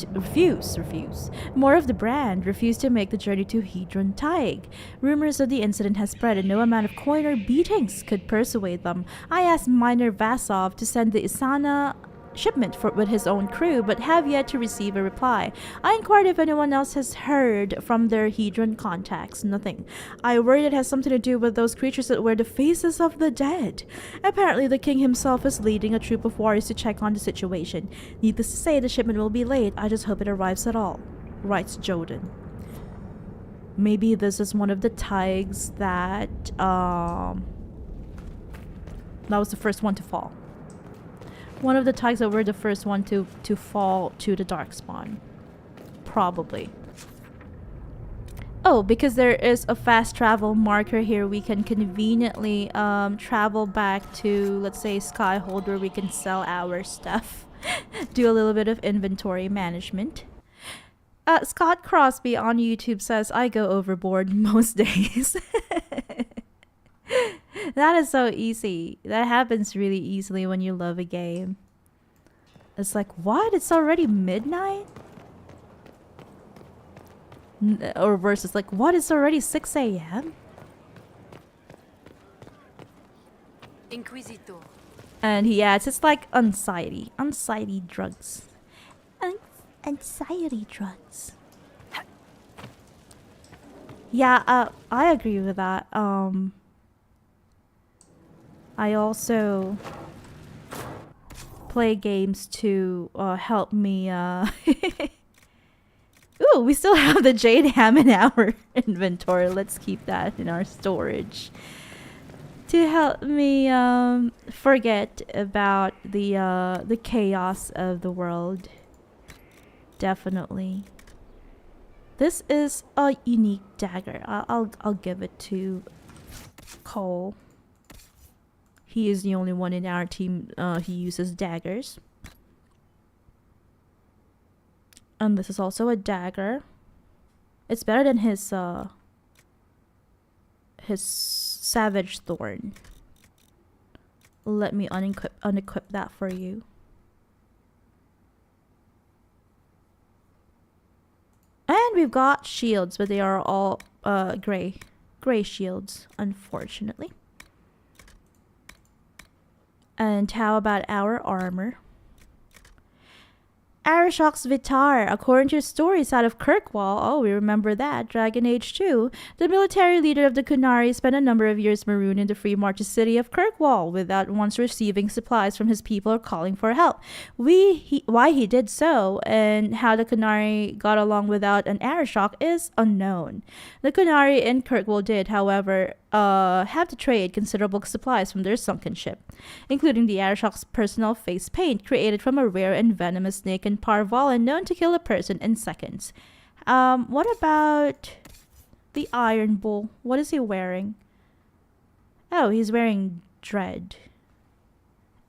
to make the journey to Hedron Tig. Rumors of the incident has spread, and no amount of coin or beatings could persuade them. I asked Miner Vasov to send the Isana shipment with his own crew, but have yet to receive a reply. I inquired if anyone else has heard from their Hedron contacts. Nothing. I worry it has something to do with those creatures that wear the faces of the dead. Apparently the king himself is leading a troop of warriors to check on the situation. Needless to say, the shipment will be late. I just hope it arrives at all, writes Joden. Maybe this is one of the Tigs that was the first one to fall. One of the Tigs that were the first one to fall to the Darkspawn. Probably. Oh, because there is a fast travel marker here, we can conveniently travel back to, let's say, Skyhold, where we can sell our stuff. Do a little bit of inventory management. Scott Crosby on YouTube says, I go overboard most days. That is so easy. That happens really easily when you love a game. It's like, what? It's already midnight? Or worse, it's like, what? It's already 6 a.m.? Inquisitor. And he adds, it's like anxiety. Anxiety drugs. Anxiety drugs. Yeah, I agree with that. I also play games to help me ooh, we still have the jade ham in our inventory. Let's keep that in our storage. To help me forget about the chaos of the world. Definitely. This is a unique dagger. I'll give it to Cole. He is the only one in our team who uses daggers. And this is also a dagger. It's better than his Savage Thorn. Let me unequip that for you. And we've got shields, but they are all gray shields, unfortunately. And how about our armor? Arishok's Vitar, according to stories out of Kirkwall, oh, we remember that, Dragon Age 2, the military leader of the Kunari spent a number of years marooned in the free marches city of Kirkwall without once receiving supplies from his people or calling for help. Why he did so and how the Kunari got along without an Arishok is unknown. The Kunari in Kirkwall did, however, have to trade considerable supplies from their sunken ship, including the Arishok's personal face paint, created from a rare and venomous snake in Parvala known to kill a person in seconds. What about the Iron Bull? What is he wearing? Oh, he's wearing Dread.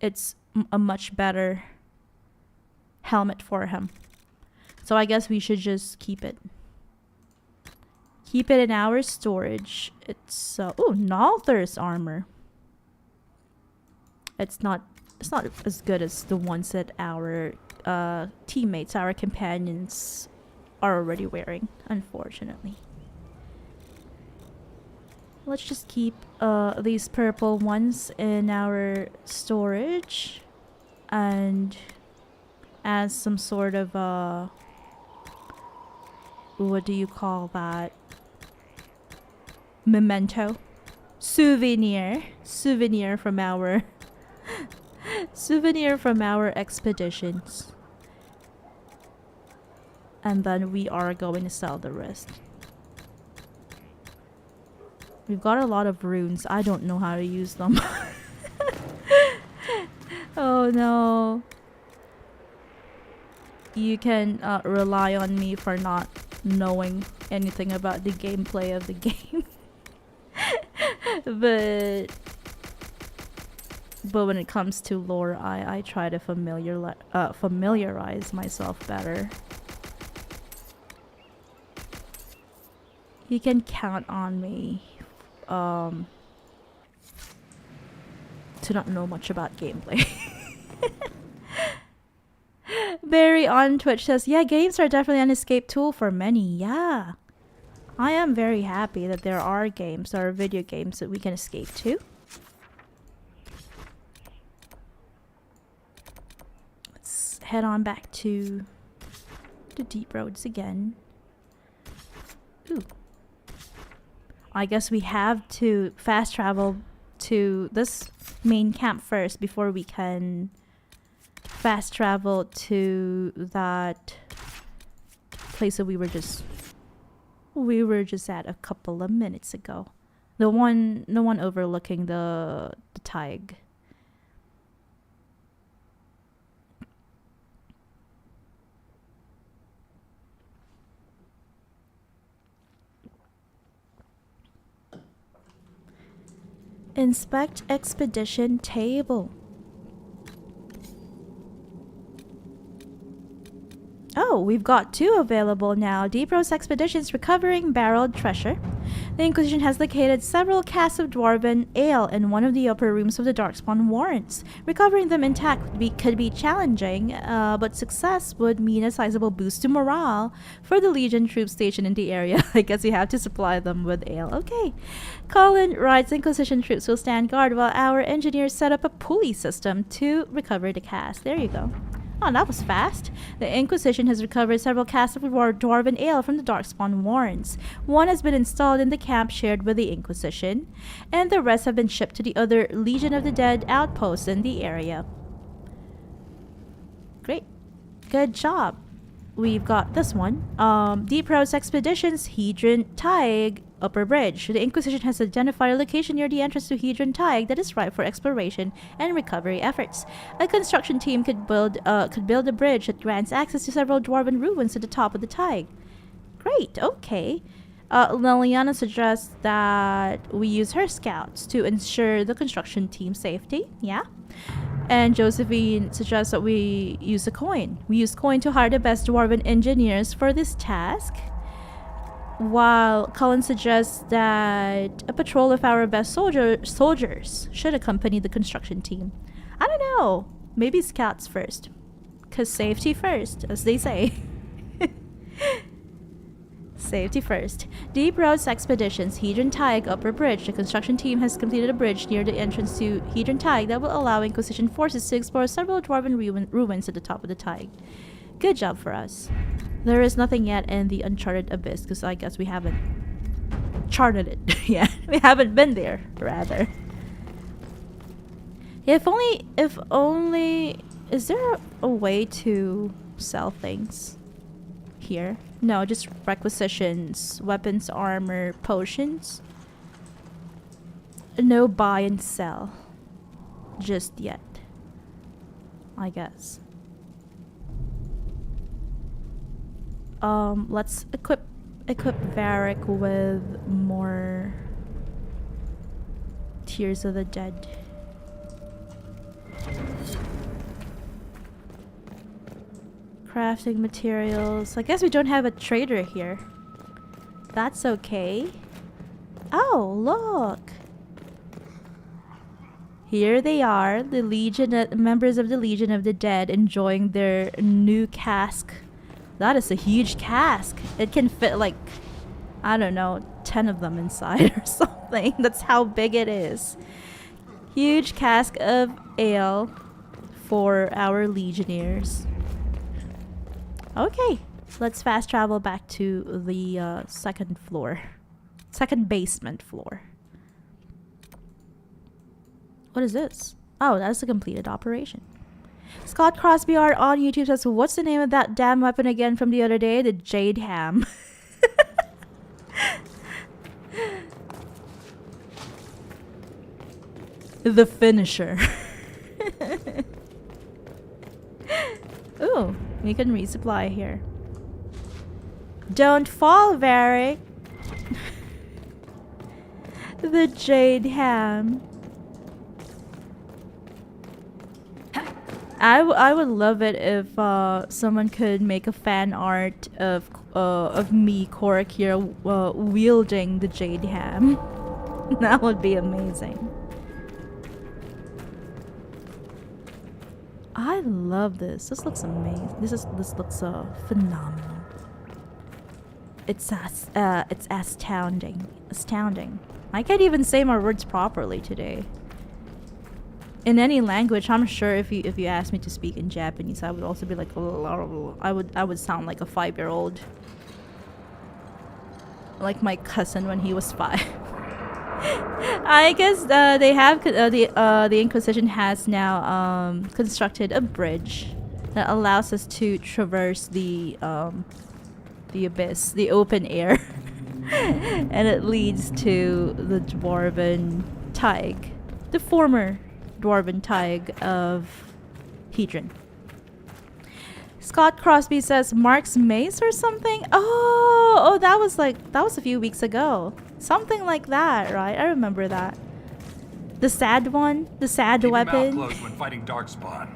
It's a much better helmet for him. So I guess we should just keep it. Keep it in our storage. It's oh, Nalthur's armor. It's not as good as the ones that our teammates, our companions are already wearing, unfortunately. Let's just keep these purple ones in our storage and as some sort of what do you call that? Memento. Souvenir from our souvenir from our expeditions. And then we are going to sell the rest. We've got a lot of runes. I don't know how to use them. Oh no. You can rely on me for not knowing anything about the gameplay of the game. But when it comes to lore, I try to familiarize myself better. You can count on me to not know much about gameplay. Barry on Twitch says, yeah, games are definitely an escape tool for many. Yeah. I am very happy that there are games or video games that we can escape to. Let's head on back to the deep roads again. Ooh. I guess we have to fast travel to this main camp first before we can fast travel to that place that we were just at a couple of minutes ago. The one overlooking the Tig. Inspect expedition table. Oh, we've got 2 available now. Deep Rose Expeditions recovering barreled treasure. The Inquisition has located several casks of dwarven ale in one of the upper rooms of the Dawkspawn warrants. Recovering them intact could be challenging, but success would mean a sizable boost to morale for the Legion troops stationed in the area. I guess we have to supply them with ale. Okay. Colin writes, Inquisition troops will stand guard while our engineers set up a pulley system to recover the cask. There you go. Oh, that was fast. The Inquisition has recovered several casks of dwarven ale from the Dawkspawn warrants. One has been installed in the camp shared with the Inquisition, and the rest have been shipped to the other Legion of the Dead outposts in the area. Great. Good job. We've got this one. Deep Rose Expeditions, Hedron Tig, Upper Bridge. The Inquisition has identified a location near the entrance to Hedron Tig that is ripe for exploration and recovery efforts. A construction team could build a bridge that grants access to several dwarven ruins at the top of the Tig. Great, okay. Liliana suggests that we use her scouts to ensure the construction team's safety. Yeah. And Josephine suggests that we use a coin. We use coin to hire the best dwarven engineers for this task. While Cullen suggests that a patrol of our best soldiers should accompany the construction team. I don't know. Maybe scouts first. 'Cause safety first, as they say. Safety first. Deep Roads Expeditions, Hedron Tig, Upper Bridge. The construction team has completed a bridge near the entrance to Hedron Tig that will allow Inquisition forces to explore several dwarven ruins at the top of the Tig. Good job for us. There is nothing yet in the uncharted abyss, because I guess we haven't charted it yet. We haven't been there, rather. If only... Is there a way to sell things here? No, just requisitions, weapons, armor, potions. No buy and sell. Just yet. I guess. Let's equip Varric with more Tears of the Dead. Crafting materials. I guess we don't have a trader here. That's okay. Oh, look. Here they are, the members of the Legion of the Dead enjoying their new cask. That is a huge cask. It can fit like, I don't know, 10 of them inside or something. That's how big it is. Huge cask of ale for our Legionnaires. Okay, let's fast travel back to the second basement floor. What is this? Oh, that's a completed operation. Scott Crosby art on YouTube says, what's the name of that damn weapon again from the other day? The Jade Ham. The finisher. Ooh, we can resupply here. Don't fall, Varric. The Jade Ham. I would love it if someone could make a fan art of me, Korak here, wielding the Jade Ham. That would be amazing. I love this. This looks amazing. This looks phenomenal. It's astounding. Astounding. I can't even say my words properly today. In any language, I'm sure if you asked me to speak in Japanese, I would also be like, I would sound like a 5-year-old, like my cousin when he was 5. I guess they have the Inquisition has now constructed a bridge that allows us to traverse the abyss, the open air, and it leads to the dwarven Tig, the former dwarven Tig of Hedron. Scott Crosby says Mark's Mace or something. Oh, that was a few weeks ago. Something like that, right? I remember that. The sad one, the sad weapon. Keep your mouth closed when fighting Dawkspawn.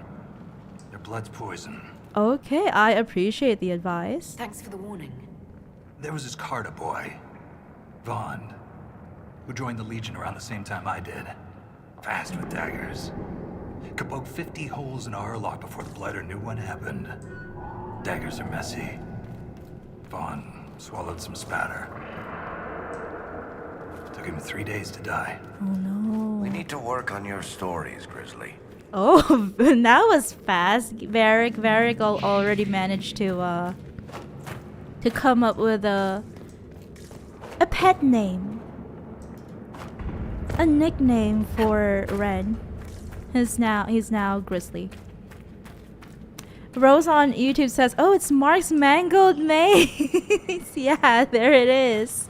Their blood's poison. Okay, I appreciate the advice. Thanks for the warning. There was this Carter boy, Vaughn, who joined the Legion around the same time I did. Fast with daggers. Could poke 50 holes in a Hurlock before the Blighter knew what happened. Daggers are messy. Vaughn swallowed some spatter. Took him 3 days to die. Oh no. We need to work on your stories, Grizzly. Oh, that was fast. Varric already managed to come up with a pet name. A nickname for Renn. He's now Grizzly. Rose on YouTube says, "Oh, it's Mark's mangled mace." Yeah, there it is.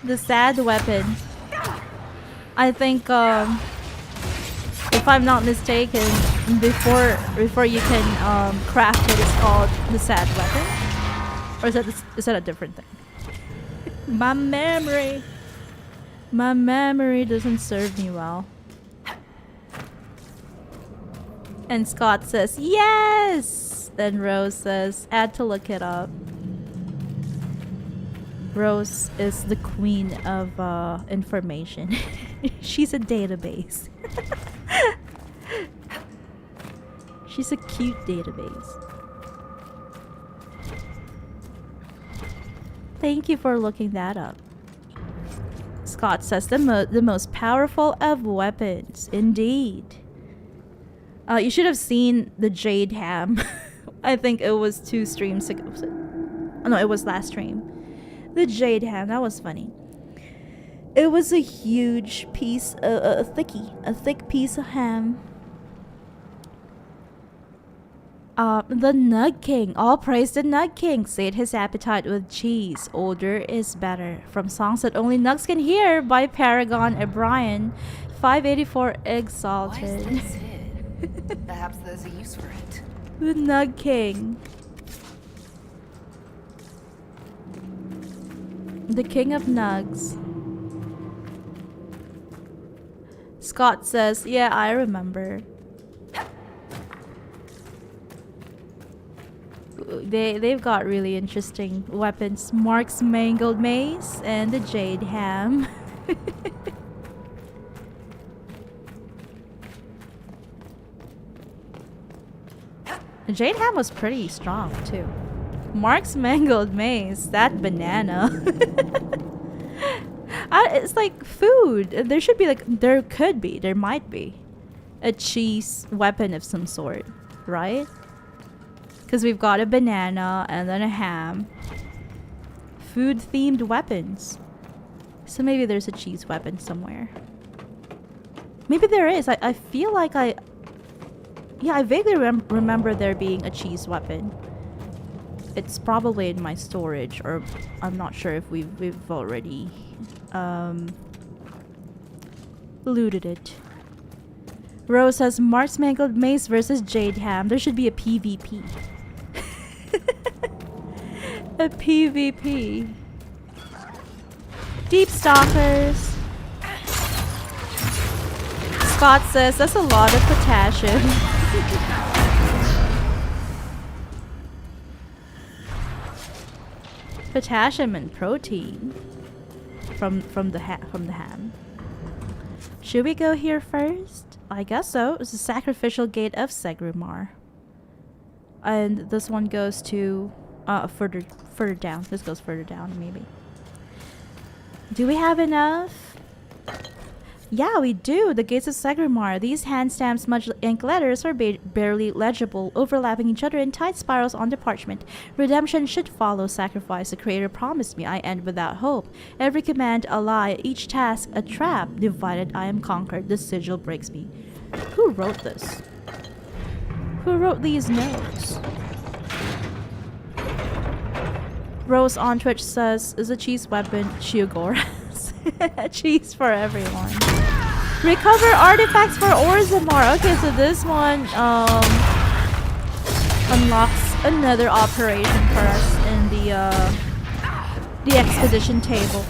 The sad weapon. I think, if I'm not mistaken, before you can craft it, it's called the sad weapon, or is that a different thing? My memory doesn't serve me well. And Scott says, yes! Then Rose says, I had to look it up. Rose is the queen of information. She's a database. She's a cute database. Thank you for looking that up. Scott says the most powerful of weapons. Indeed. You should have seen the Jade Ham. I think it was 2 streams ago. Oh, no, it was last stream. The Jade Ham, that was funny. It was a huge piece, a thick piece of ham. The Nug King. All praise the Nug King. Sate his appetite with cheese. Older is better. From songs that only Nugs can hear by Paragon O'Brien. 584 Exalted. Why is this here? Perhaps there's a use for it. The Nug King. The King of Nugs. Scott says, yeah, I remember. they've got really interesting weapons. Mark's mangled mace and the jade ham. The jade ham was pretty strong too. Mark's mangled mace, that banana. It's like food. There should be like, there might be a cheese weapon of some sort, right? Because we've got a banana and then a ham. Food themed weapons. So maybe there's a cheese weapon somewhere. Maybe there is. I feel like I vaguely remember there being a cheese weapon. It's probably in my storage, or I'm not sure if we've already looted it. Rose says Mark's mangled mace versus jade ham. There should be a PvP. A PvP. Deep stalkers. Scott says that's a lot of potassium. Potassium and protein from the ham. Should we go here first? I guess so. It's the sacrificial gate of Segrimar. And this one goes to further down. This goes further down maybe. Do we have enough? Yeah, we do. The gates of Segrimar. These hand stamps smudged ink letters are barely legible, overlapping each other in tight spirals on the parchment. Redemption should follow sacrifice. The Creator promised me I end without hope. Every command a lie, each task a trap. Divided I am conquered. The sigil breaks me. Who wrote this? Who wrote these notes? Rose on Twitch says, is a cheese weapon Shiogora? Cheese for everyone. Recover artifacts for Orzammar. Okay, so this one unlocks another operation for us in the expedition table.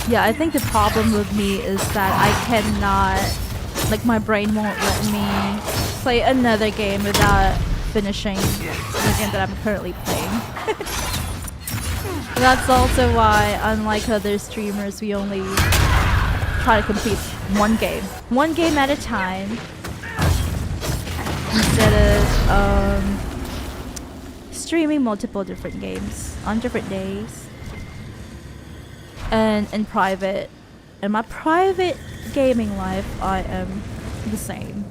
Yeah, I think the problem with me is that I cannot, like, my brain won't let me play another game without finishing the game that I'm currently playing. That's also why, unlike other streamers, we only try to complete one game at a time, instead of streaming multiple different games on different days. And in private, in my private gaming life, I am the same.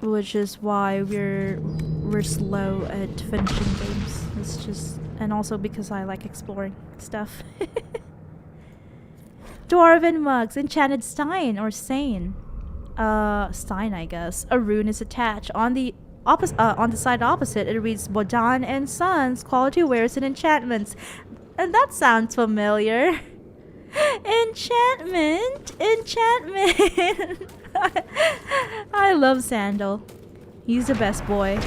Which is why we're slow at finishing games. It's just, and also because I like exploring stuff. Dwarven mugs, enchanted stein or Sane. Stein, I guess. A rune is attached on the side opposite. It reads Bodan and Sons, quality wares and enchantments. And that sounds familiar. Enchantment. I love Sandal. He's the best boy.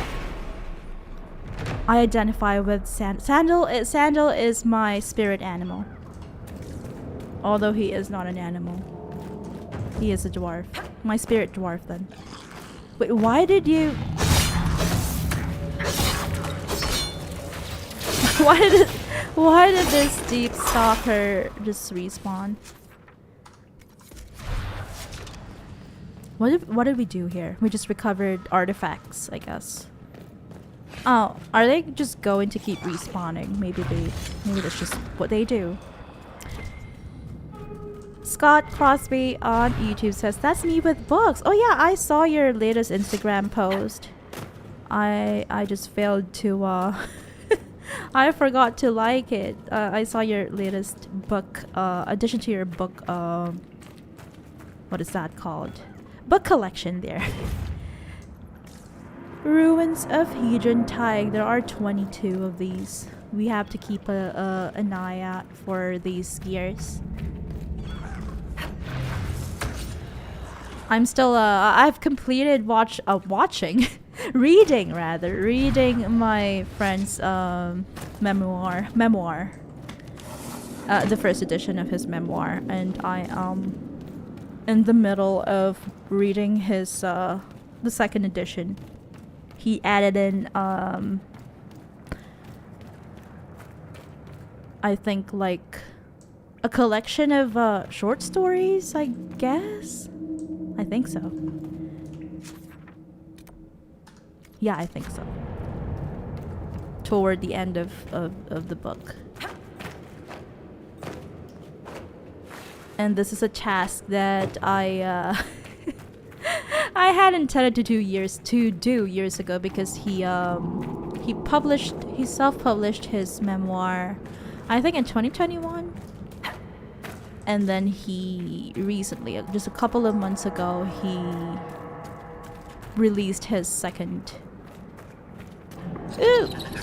I identify with Sandal is my spirit animal. Although he is not an animal. He is a dwarf. My spirit dwarf then. Wait, why did you... Why did this deep stalker just respawn? What did we do here? We just recovered artifacts, I guess. Oh, are they just going to keep respawning? Maybe that's just what they do. Scott Crosby on YouTube says, that's me with books. Oh yeah, I saw your latest Instagram post. I just failed to I forgot to like it. I saw your latest book addition to your book what is that called? Book collection there. Ruins of Hedron Tig. There are 22 of these. we have to keep an eye out for these gears. I'm still I've completed watching reading my friend's memoir, the first edition of his memoir, and I in the middle of reading his the second edition. He added in I think like a collection of short stories, I guess. I think so. Yeah, I think so. Toward the end of the book. And this is a task that I had intended to do years ago, because he self-published his memoir, I think in 2021. And then he recently, just a couple of months ago, he released his second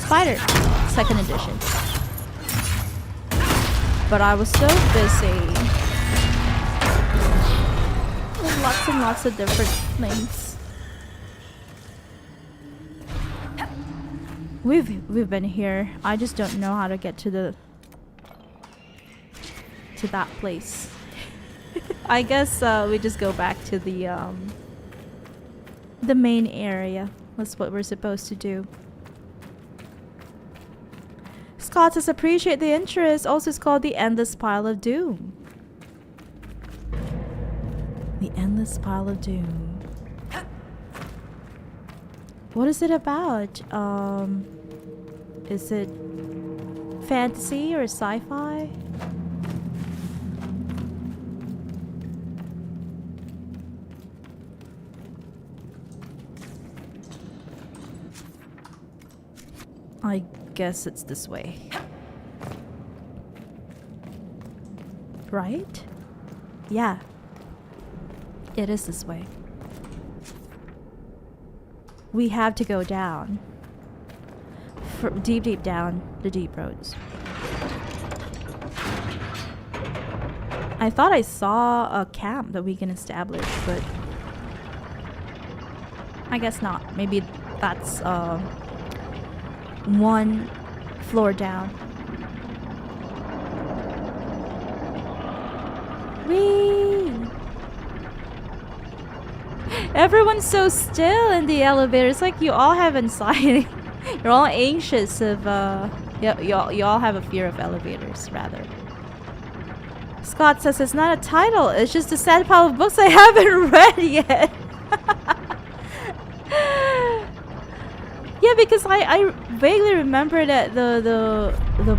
second edition. But I was so busy with lots and lots of different things. We've been here. I just don't know how to get to that place. I guess we just go back to the main area. That's what we're supposed to do. Scott says, appreciate the interest. Also, it's called The Endless Pile of Doom. The Endless Pile of Doom. What is it about? Is it fantasy or sci-fi? I guess it's this way. Right? Yeah. It is this way. We have to go down. Deep down the deep roads. I thought I saw a camp that we can establish, but I guess not. Maybe that's one floor down. Whee! Everyone's so still in the elevator. It's like you all have anxiety. You're all anxious of you all have a fear of elevators, rather. Scott says it's not a title, it's just a sad pile of books I haven't read yet. Yeah, because I vaguely remember that the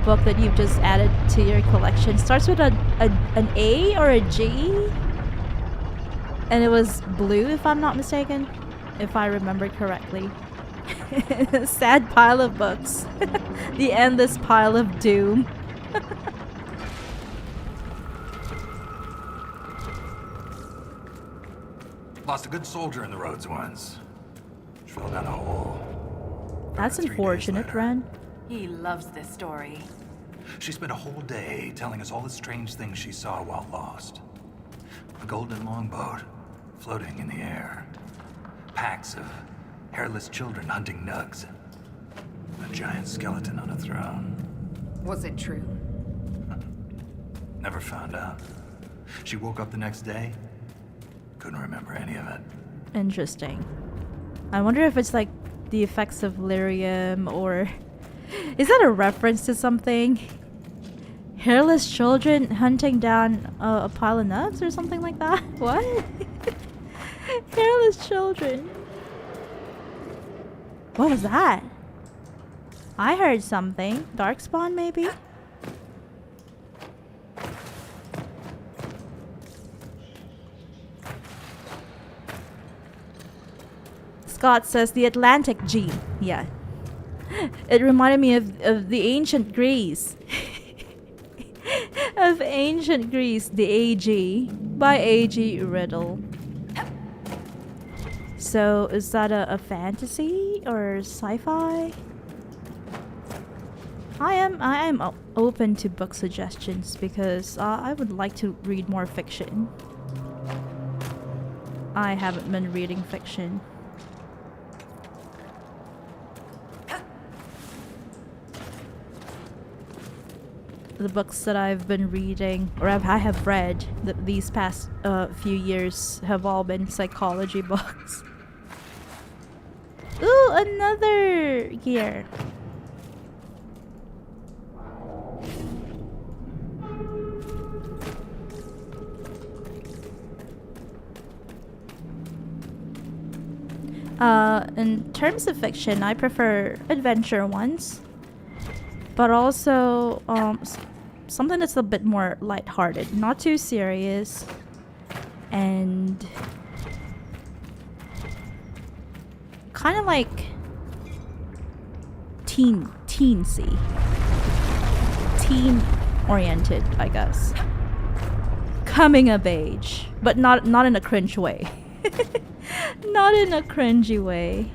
book that you've just added to your collection starts with an A or a G, and it was blue, if I'm not mistaken, if I remember correctly. Sad pile of books. The Endless Pile of Doom. Lost a good soldier in the roads once. Fell down a hole. That's unfortunate, Renn. He loves this story. She spent a whole day telling us all the strange things she saw while lost. A golden longboat floating in the air. Packs of hairless children hunting nugs. A giant skeleton on a throne. Was it true? Never found out. She woke up the next day. Couldn't remember any of it. Interesting. I wonder if it's like the effects of lyrium, or is that a reference to something? Hairless children hunting down a pile of nuts or something like that? What? Hairless children. What was that? I heard something. Dawkspawn, maybe? Scott says the Atlantic G. Yeah. It reminded me of the ancient Greece. Of ancient Greece, the AG. By A.G. Riddle. So, is that a fantasy or sci-fi? I am open to book suggestions because I would like to read more fiction. I haven't been reading fiction. The books that I've been reading, or I have read these past few years, have all been psychology books. Ooh, another gear. In terms of fiction, I prefer adventure ones, but also something that's a bit more lighthearted, not too serious, and kind of like teensy, teen-oriented, I guess. Coming of age, but not in a cringe way. Not in a cringy way.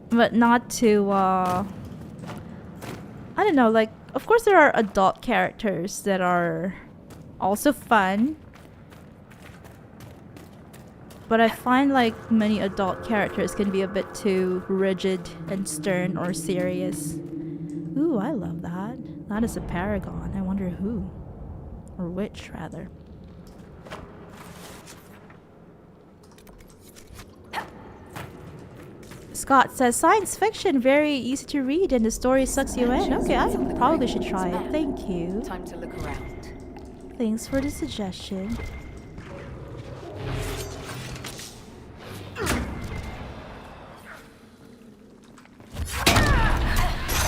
But not too, I don't know, like, of course there are adult characters that are also fun. But I find like many adult characters can be a bit too rigid and stern or serious. Ooh, I love that. That is a paragon. I wonder who. Or which, rather. Scott says, science fiction, very easy to read and the story sucks you in. Okay, I probably should try it. Thank you. Time to look around. Thanks for the suggestion.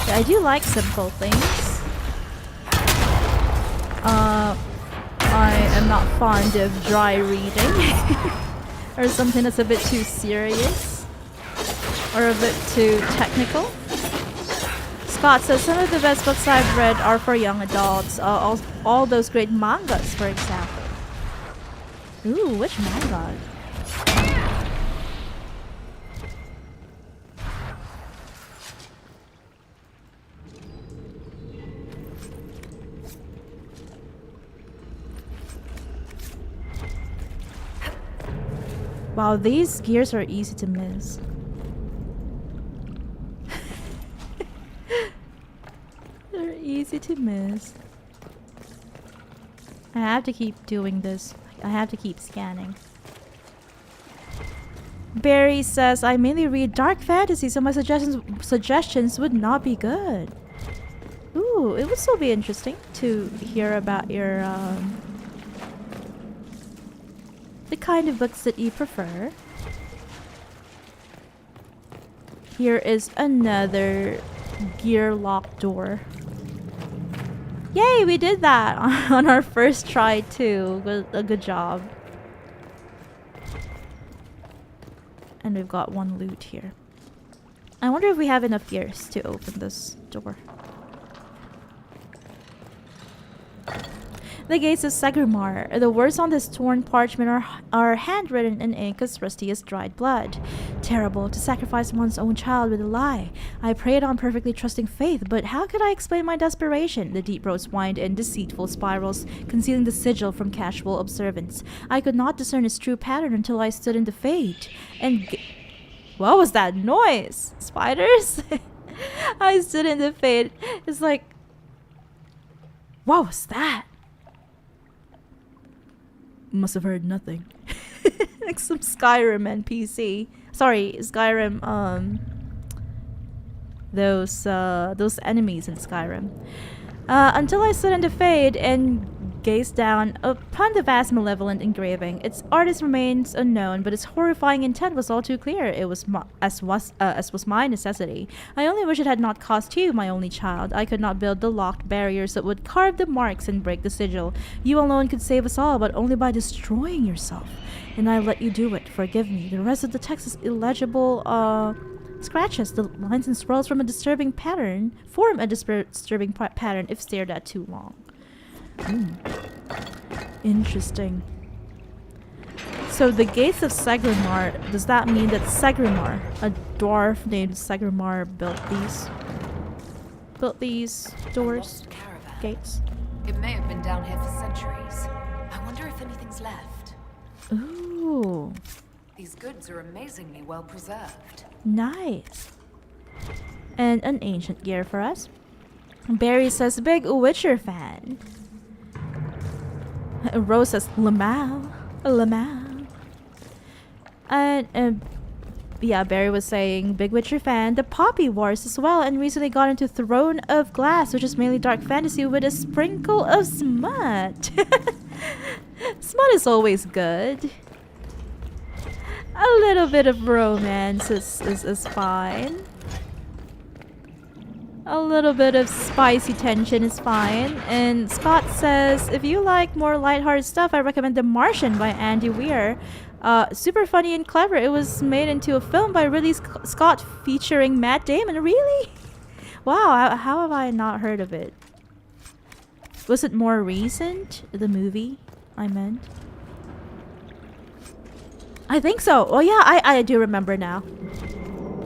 Yeah, I do like simple things. I am not fond of dry reading. Or something that's a bit too serious. Or a bit too technical. Scott says some of the best books I've read are for young adults. All those great mangas, for example. Ooh, which manga? Wow, these gears are easy to miss. They're easy to miss. I have to keep doing this. I have to keep scanning. Barry says, I mainly read dark fantasy, so my suggestions would not be good. Ooh, it would still be interesting to hear about your the kind of books that you prefer. Here is another gear lock door. Yay, we did that on our first try too. Good job. And we've got one loot here. I wonder if we have enough gears to open this door. The gates of Sagramar. The words on this torn parchment are handwritten in ink as rusty as dried blood. Terrible to sacrifice one's own child with a lie. I prayed on perfectly trusting faith, but how could I explain my desperation? The deep roads wind in deceitful spirals, concealing the sigil from casual observance. I could not discern its true pattern until I stood in the fade. And what was that noise? Spiders? I stood in the fade. It's like, what was that? Must have heard nothing. Like some Skyrim NPC. Sorry, Skyrim, those enemies in Skyrim. Until I stood in the fade and gazed down upon the vast malevolent engraving. Its artist remains unknown, but its horrifying intent was all too clear. It was as was my necessity. I only wish it had not cost you, my only child. I could not build the locked barriers that would carve the marks and break the sigil. You alone could save us all, but only by destroying yourself. And I let you do it. Forgive me. The rest of the text is illegible, scratches. The lines and swirls form a disturbing pattern if stared at too long. Interesting. So the gates of Sagramar, does that mean that Sagramar, dwarf named Sagramar built these doors, Lost caravan. gates. It may have been down here for centuries. I wonder if anything's left. Ooh, These goods are amazingly well preserved. nice. And an ancient gear for us. Barry says, big Witcher fan. Rose says, Lamau. And yeah, Barry was saying, big Witcher fan, the Poppy Wars as well, and recently got into Throne of Glass, which is mainly dark fantasy with a sprinkle of smut. Smut is always good. A little bit of romance is fine. A little bit of spicy tension is fine. And Scott says, if you like more lighthearted stuff, I recommend The Martian by Andy Weir. Super funny and clever. It was made into a film by Ridley Scott featuring Matt Damon. Really? Wow, how have I not heard of it? Was it more recent? The movie, I meant. I think so. Oh yeah, I do remember now.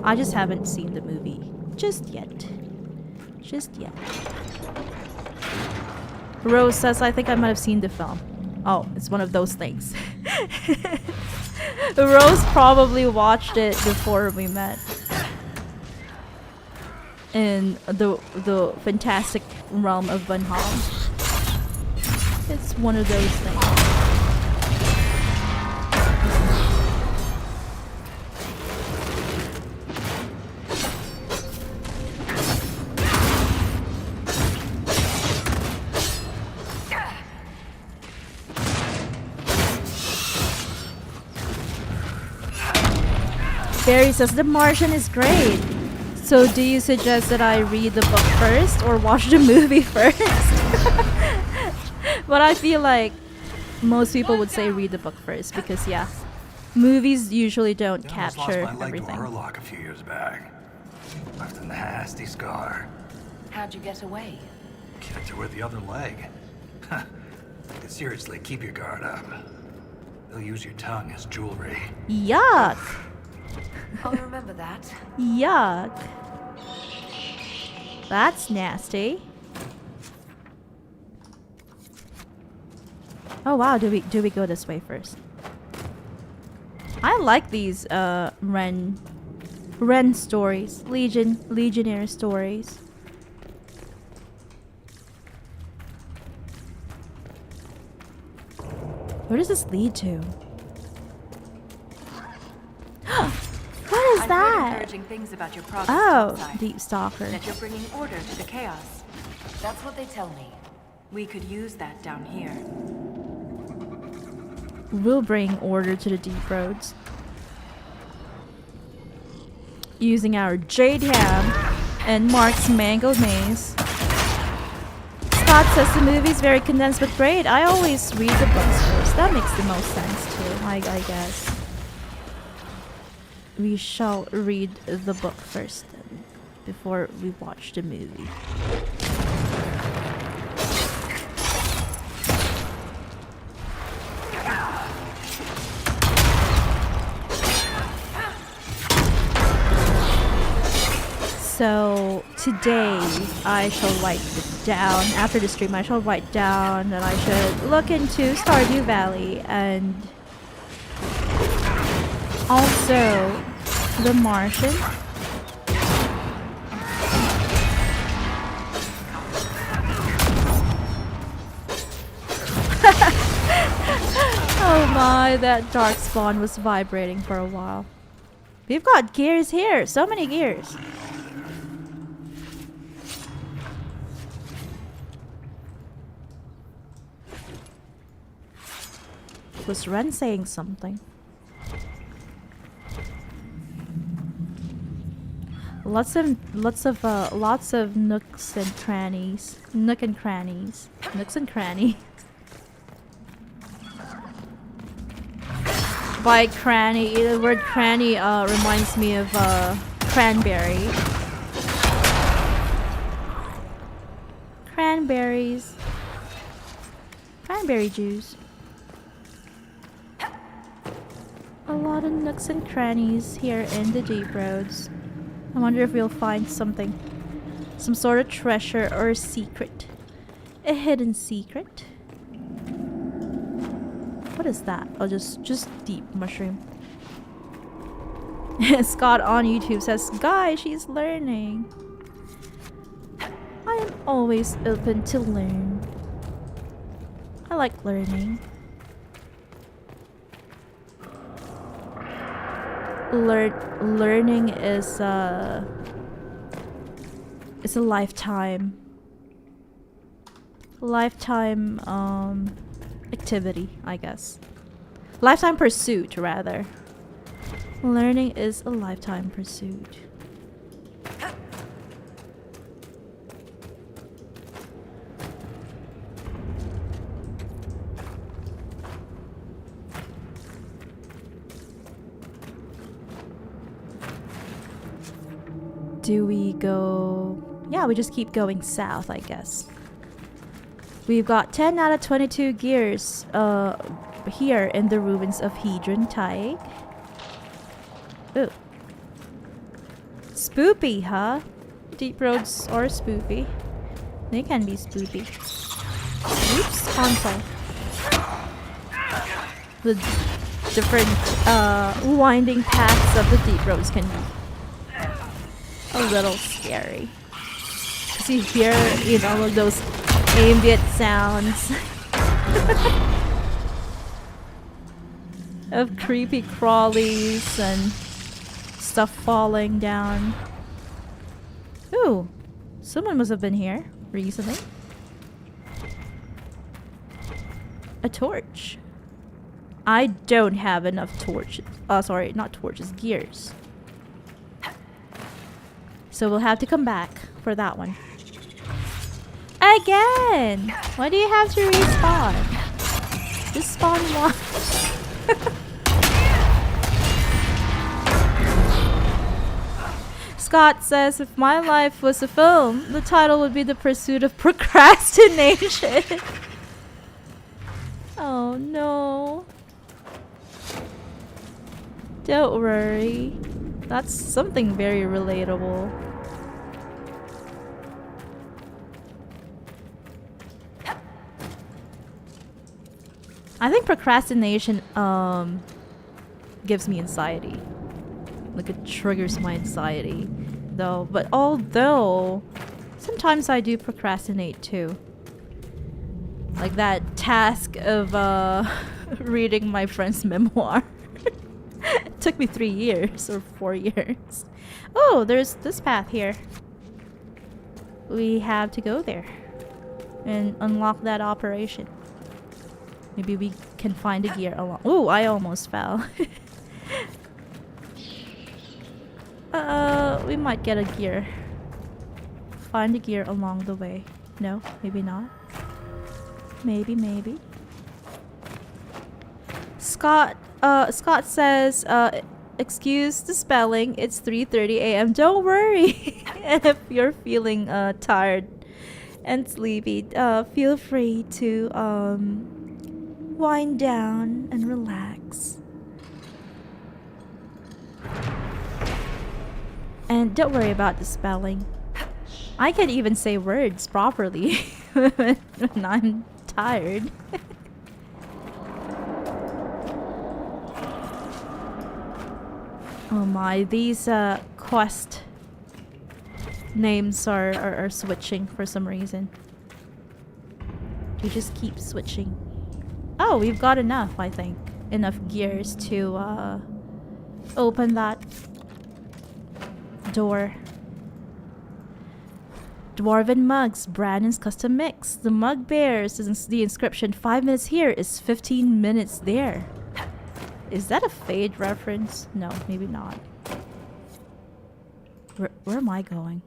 I just haven't seen the movie. Just yet. Rose says, I think I might have seen the film. Oh, it's one of those things. Rose probably watched it before we met. In the fantastic realm of bunnhop. It's one of those things. Barry says The Martian is great. So do you suggest that I read the book first or watch the movie first? But I feel like most people would say read the book first because yeah, movies usually don't capture lost my leg everything. to Urlock a few years back. Left a nasty scar. How'd you get away? Kicked her with the other leg. Seriously, keep your guard up. They'll use your tongue as jewelry. Yuck! I'll remember that. Yuck! That's nasty. Oh wow, do we go this way first? I like these Renn stories, Legionnaire stories. Where does this lead to? What is I've heard that? encouraging things about your progress Oh, outside. Deep Stalker. That you're bringing order to the chaos. That's what they tell me. We could use that down here. We'll bring order to the deep roads. Using our Jade Ham and Mark's Mango Maze. Scott says the movie's very condensed but great. I always read the books first. That makes the most sense too, I guess. We shall read the book first then, before we watch the movie. So today I shall write down, after the stream I shall write down that I should look into Stardew Valley and also The Martian. Oh my, that Dawkspawn was vibrating for a while. We've got gears here, so many gears. Was Renn saying something? Lots of nooks and crannies. Nooks and crannies. By cranny, the word cranny reminds me of cranberry. Cranberries. Cranberry juice. A lot lot of nooks and crannies here in the deep roads. I wonder if we'll find something. Some sort of treasure or a secret. A hidden secret. What is that? Oh, just deep mushroom. Scott on YouTube says, "Guys, she's learning." I am always open to learn. I like learning. Learning is it's a lifetime activity, I guess. Lifetime pursuit, rather. Learning is a lifetime pursuit. Do we go... Yeah, we just keep going south, I guess. We've got 10 out of 22 gears here in the ruins of Hedron Taig. Ooh. Spoopy, huh? Deep roads are spoopy. They can be spoopy. Oops, console. The different winding paths of the deep roads can be a little scary. Cause you hear, you know, all of those ambient sounds of creepy crawlies and stuff falling down. Ooh, someone must have been here recently. A torch. I don't have enough torches. Sorry, not torches, gears. So we'll have to come back for that one. Again! Why do you have to respawn? Just spawn one. Scott says, if my life was a film, the title would be The Pursuit of Procrastination. Oh no. Don't worry. That's something very relatable. I think procrastination gives me anxiety. Like it triggers my anxiety though. But although sometimes I do procrastinate too. Like that task of reading my friend's memoir. It took me 3 years or 4 years. Oh, there's this path here. We have to go there and unlock that operation. Maybe we can find a gear along. Oh, I almost fell. We might get a gear. Find a gear along the way. No, maybe not. Maybe. Scott says, excuse the spelling, it's 3:30 a.m. Don't worry. And if you're feeling tired and sleepy, feel free to wind down and relax. And don't worry about the spelling. I can even say words properly when I'm tired. Oh my, these quest names are switching for some reason. You just keep switching. Oh, we've got enough, I think. Enough gears to open that door. Dwarven mugs, Brandon's custom mix. The mug bears the inscription 5 minutes here is 15 minutes there. Is that a Fade reference? No, maybe not. Where am I going?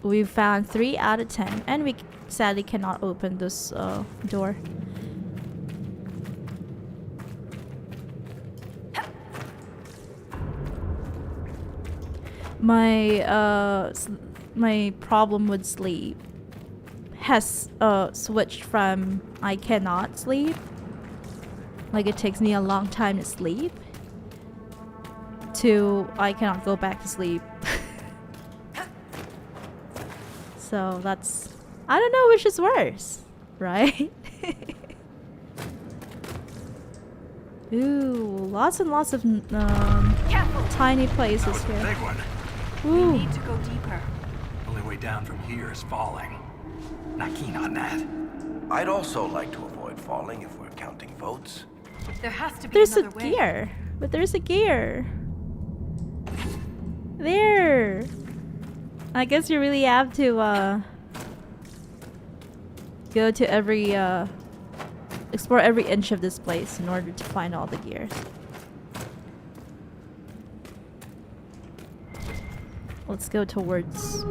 We've found 3 out of 10, and we sadly cannot open this door. My problem with sleep has switched from I cannot sleep Like it takes me a long time to sleep. To I cannot go back to sleep. So that's... I don't know which is worse, right? Ooh, lots and lots of tiny places That was a here. big one. We Ooh, need to go deeper. Only way down from here is falling. Not keen on that. I'd also like to avoid falling if we're counting votes. There has to be there's a another way. gear. But there's a gear. There. I guess you really have to go to every explore every inch of this place in order to find all the gears. Let's go towards...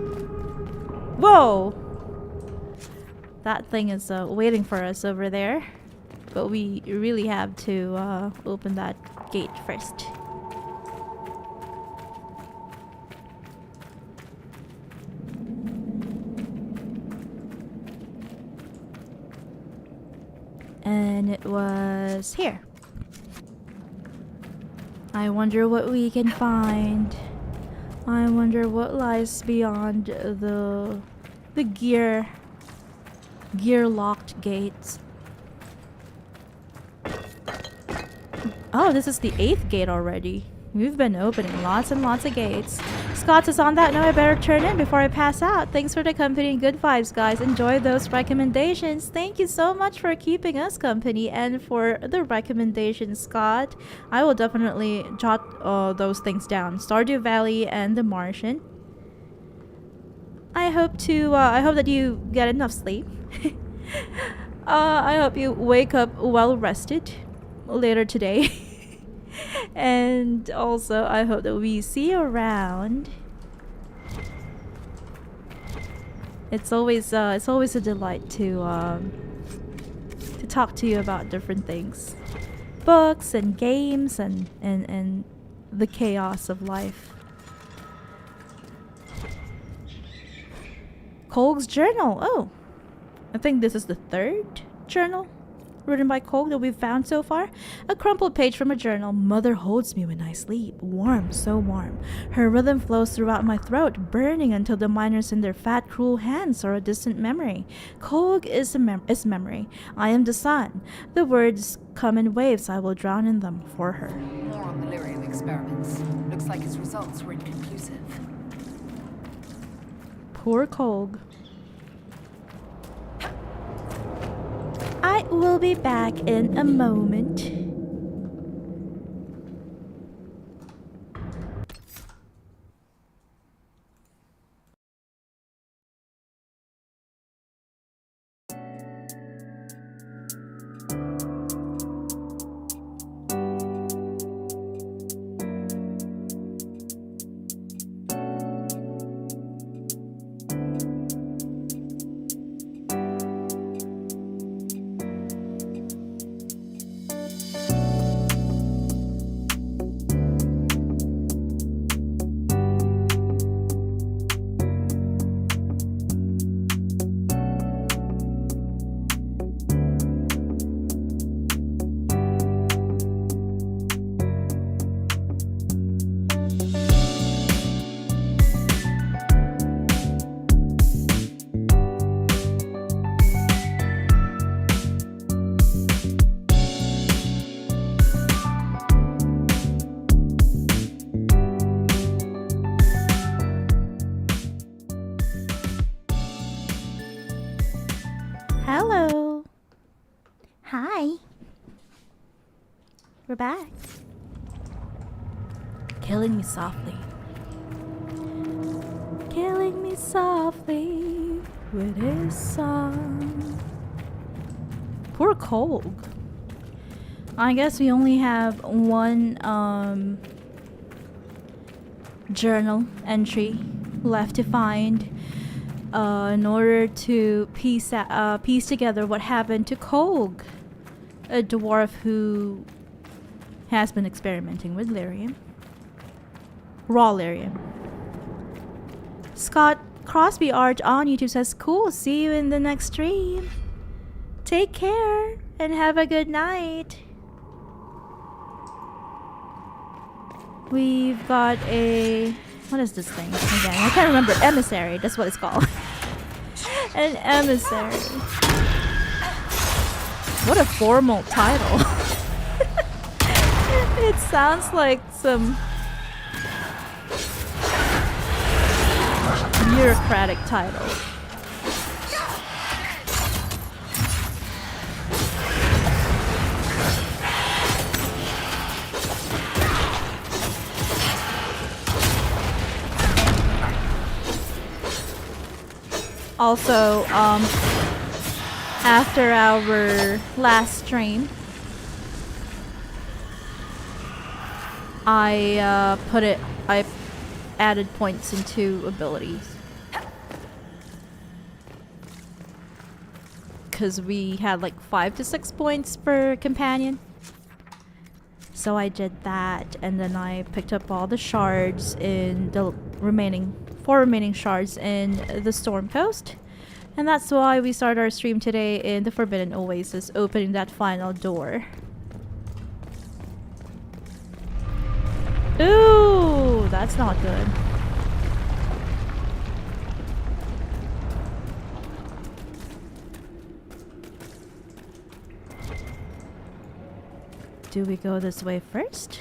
Whoa! That thing is waiting for us over there. But we really have to open that gate first. And it was here. I wonder what we can find. I wonder what lies beyond the gear locked gates. Oh, this is the 8th gate already. We've been opening lots and lots of gates. Scott says, on that note, I better turn in before I pass out. Thanks for the company and good vibes, guys. Enjoy those recommendations. Thank you so much for keeping us company and for the recommendations, Scott. I will definitely jot those things down. Stardew Valley and The Martian. I hope that you get enough sleep. I hope you wake up well rested later today. And also I hope that we see you around. It's always a delight to talk to you about different things, books and games and the chaos of life. Colg's journal. Oh, I think this is the 3rd journal written by Colg that we've found so far. A crumpled page from a journal. Mother holds me when I sleep. Warm, so warm. Her rhythm flows throughout my throat, burning until the miners in their fat, cruel hands are a distant memory. Colg is memory. I am the sun. The words come in waves. I will drown in them for her. More on the lyrium experiments. Looks like his results were inconclusive. Poor Colg. I will be back in a moment. Hello. Hi. We're back. Killing me softly. Killing me softly with his song. Poor Colg. I guess we only have one journal entry left to find in order to piece together what happened to Colg, a dwarf who has been experimenting with lyrium. Raw lyrium. Scott Crosby Art on YouTube says, cool, see you in the next stream. Take care and have a good night. We've got a... What is this thing? Again, I can't remember. Emissary. That's what it's called. An emissary. What a formal title. It sounds like some bureaucratic title. Also, after our last stream, I added points into abilities. Because we had like 5 to 6 points per companion. So I did that, and then I picked up all the shards in the four remaining shards in the Storm Coast. And that's why we start our stream today in the Forbidden Oasis, opening that final door. Ooh, that's not good. Do we go this way first?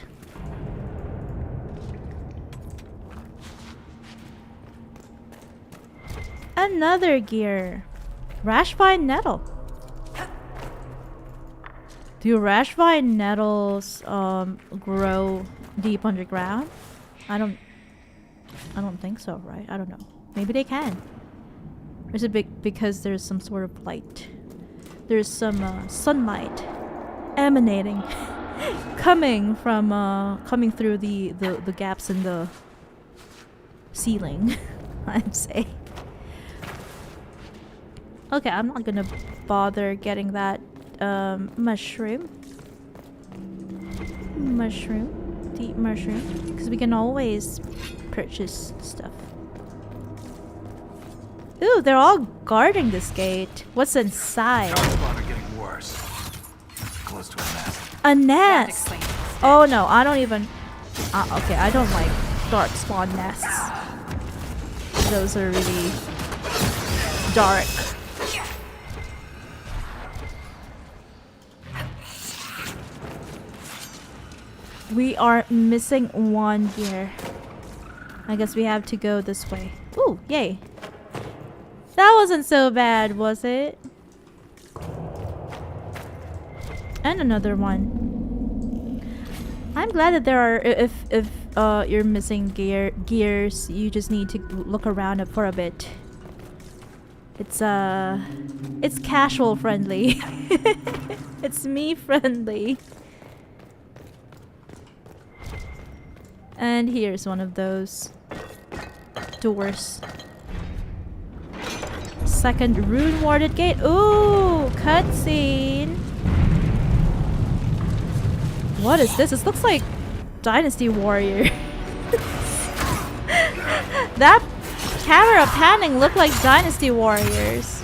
Another gear. Rashvine nettle. Do Rashvine nettles grow deep underground? I don't think so, right? I don't know. Maybe they can. Is it because there's some sort of light? There's some sunlight emanating, coming through the gaps in the ceiling. I'd say. Okay, I'm not gonna bother getting that mushroom, deep mushroom, because we can always purchase stuff. Ooh, they're all guarding this gate. What's inside? Dawkspawn are getting worse. Close to a nest. A nest. explains. Oh no, I don't even. Okay, I don't like Darkspawn nests. Those are really dark. We are missing one gear. I guess we have to go this way. Ooh, yay. That wasn't so bad, was it? And another one. I'm glad that there are, if you're missing gears, you just need to look around for a bit. It's casual friendly. It's me friendly. And here's one of those doors. Second rune warded gate. Ooh, cutscene. What is this? This looks like Dynasty Warrior. That camera panning looked like Dynasty Warriors.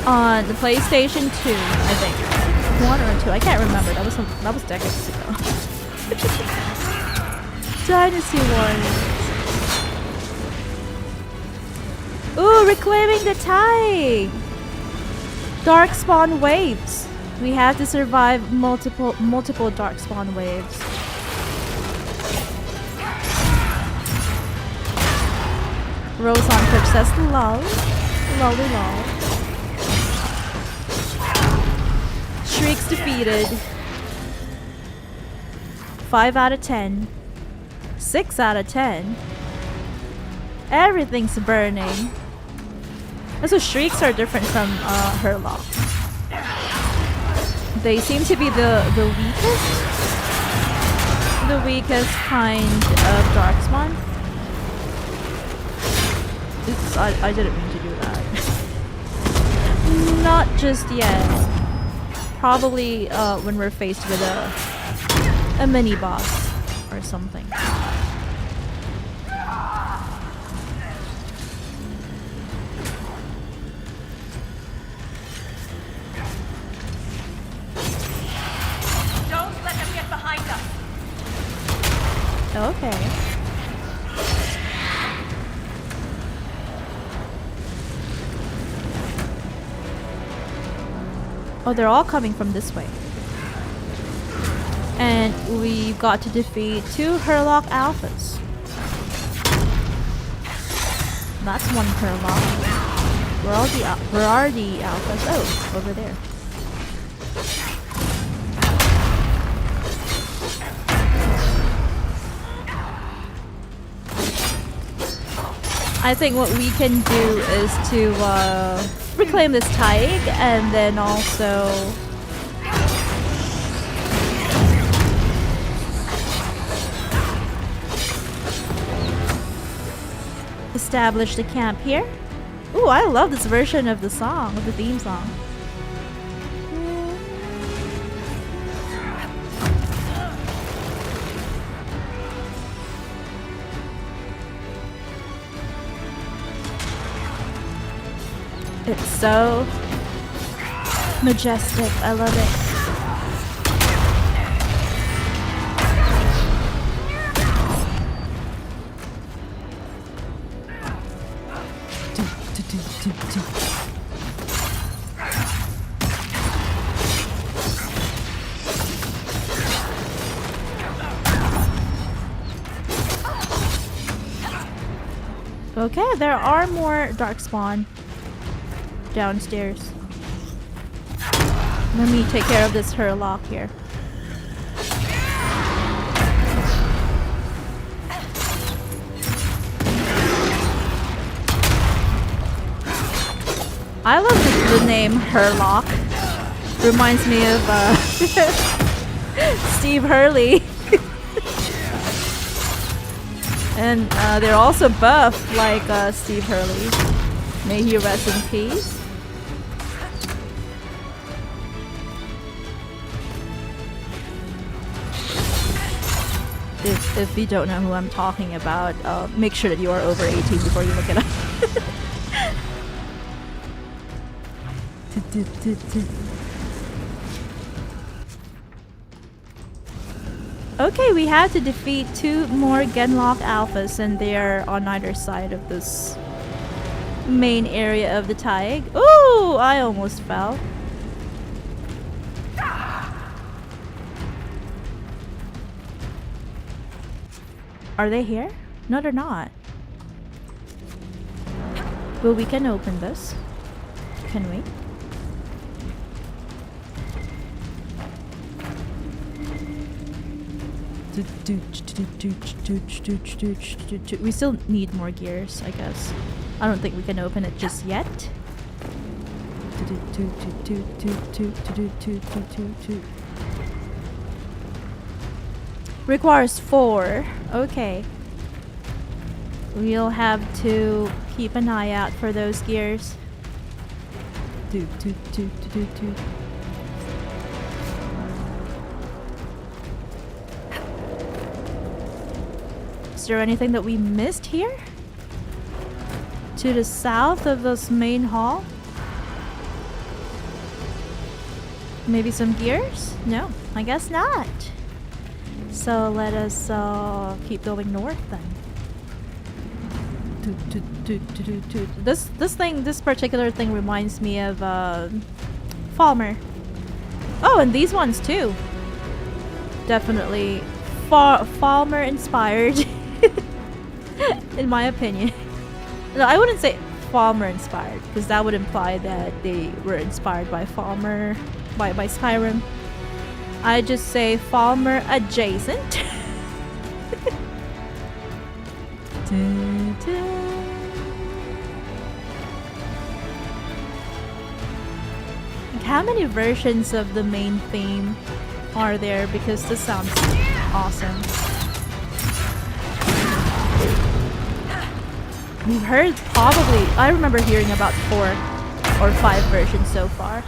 On the PlayStation 2, I think. 1 or 2, I can't remember. That was decades ago. Dynasty Warriors. Ooh, reclaiming the tie. Darkspawn waves. We have to survive multiple Darkspawn waves. Rose on Twitch says lol. Lolly lol. Shrieks defeated. 5 out of 10. 6 out of 10. Everything's burning. So shrieks are different from Herlock. They seem to be the weakest kind of Darkspawn. Oops, I didn't mean to do that. Not just yet. Probably when we're faced with a mini boss or something. Don't Oh, they're all coming from this way. And we've got to defeat 2 Hurlock Alphas. That's 1 Hurlock. Where are the Alphas? Oh, over there. I think what we can do is to reclaim this Tig and then also establish the camp here. Ooh, I love this version of the song, of the theme song. It's so majestic. I love it. Okay, there are more Dawkspawn downstairs. Let me take care of this Hurlock here. I love the name Hurlock. Reminds me of Steve Hurley. And they're also buff like Steve Hurley. May he rest in peace. If you don't know who I'm talking about, make sure that you are over 18 before you look it up. Okay, we have to defeat 2 more Genlock Alphas, and they are on either side of this main area of the Tig. Ooh, I almost fell. Are they here? No, they're not. Well, we can open this. Can we? We still need more gears, I guess. I don't think we can open it just yet. Requires 4. Okay. We'll have to keep an eye out for those gears. Is there anything that we missed here? To the south of this main hall? Maybe some gears? No, I guess not. So let us keep going north then. This particular thing reminds me of Falmer. Oh, and these ones too. Definitely Falmer inspired. In my opinion. No, I wouldn't say Falmer inspired, because that would imply that they were inspired by Falmer, by Skyrim. I just say Falmer adjacent. How many versions of the main theme are there? Because this sounds awesome. We've heard probably, I remember hearing about 4 or 5 versions so far.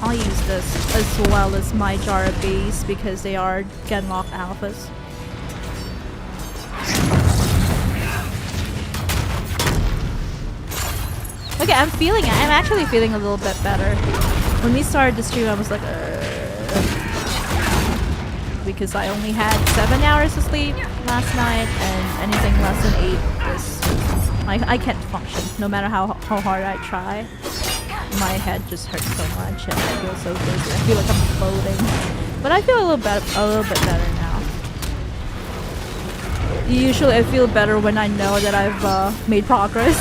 I'll use this as well as my jar of bees because they are Genlock Alphas. Okay, I'm actually feeling a little bit better. When we started the stream, I was like, we because I only had 7 hours of sleep last night, and anything less than 8 I can't function. No matter how hard I try, my head just hurts so much, and I feel so dizzy. I feel like I'm floating, but I feel a little bit better now. Usually, I feel better when I know that I've made progress.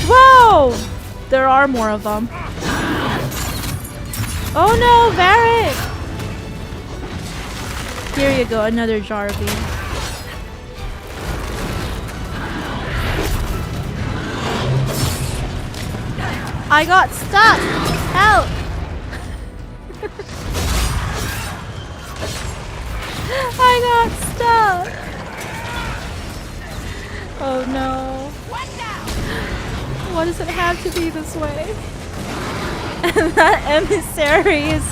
Whoa! There are more of them. Oh no, Varric! Here you go, another Jarvie. I got stuck! Help! I got stuck! Oh no. Why does it have to be this way? And that emissary is...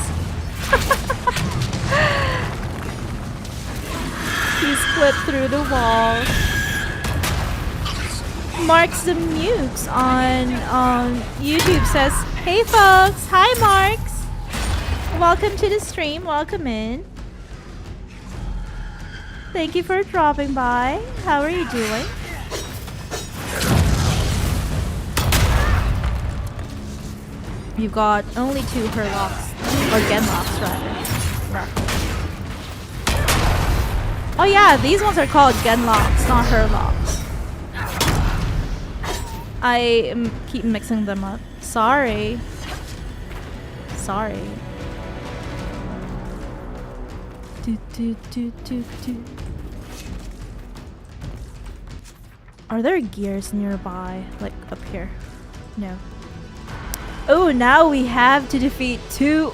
He's flipped through the wall. Marks the Mukes on YouTube says, "Hey folks, hi Marks! Welcome to the stream, welcome in. Thank you for dropping by. How are you doing?" You've got only 2 Herlocks, or Genlocks rather. Oh yeah, these ones are called Genlocks, not Herlocks. I keep mixing them up. Sorry. Sorry. Are there gears nearby? Like up here? No. Oh, now we have to defeat 2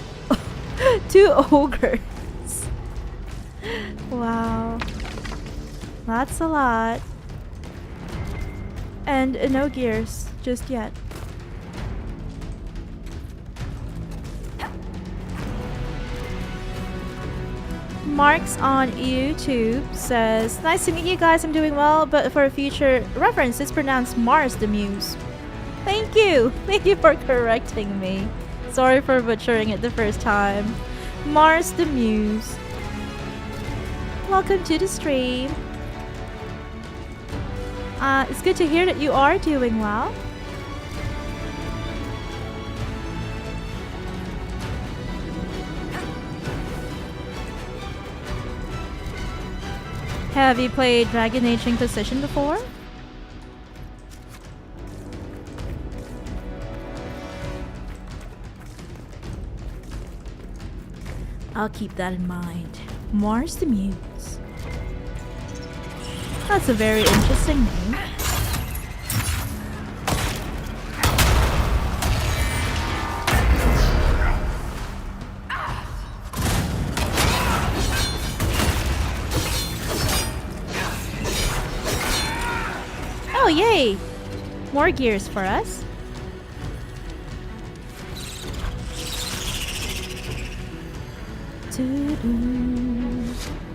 ogres. Wow. That's a lot. And no gears just yet. Marks on YouTube says, "Nice to meet you guys, I'm doing well, but for a future reference, it's pronounced Mars the Muse." Thank you! Thank you for correcting me. Sorry for butchering it the first time. Mars the Muse. Welcome to the stream. It's good to hear that you are doing well. Have you played Dragon Age Inquisition before? I'll keep that in mind. Mars the Muse. That's a very interesting name. Oh, yay! More gears for us.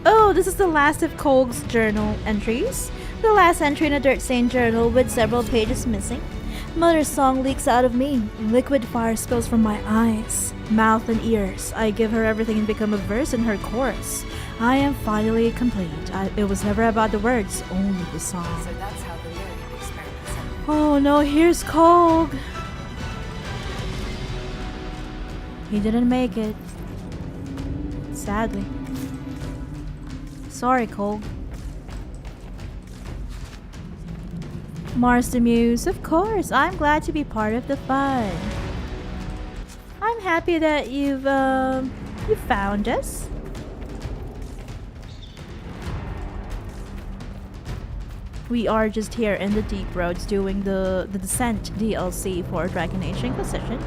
Oh, this is the last of Kolg's journal entries. The last entry in a dirt-stained journal with several pages missing. Mother's song leaks out of me. Liquid fire spills from my eyes, mouth, and ears. I give her everything and become a verse in her chorus. I am finally complete. It was never about the words, only the song. So that's how the lyric experiments end. Oh no, here's Kolg. He didn't make it. Sadly. Sorry, Kolg. Mars the Muse, of course. I'm glad to be part of the fun. I'm happy that you found us. We are just here in the Deep Roads doing the Descent DLC for Dragon Age Inquisition.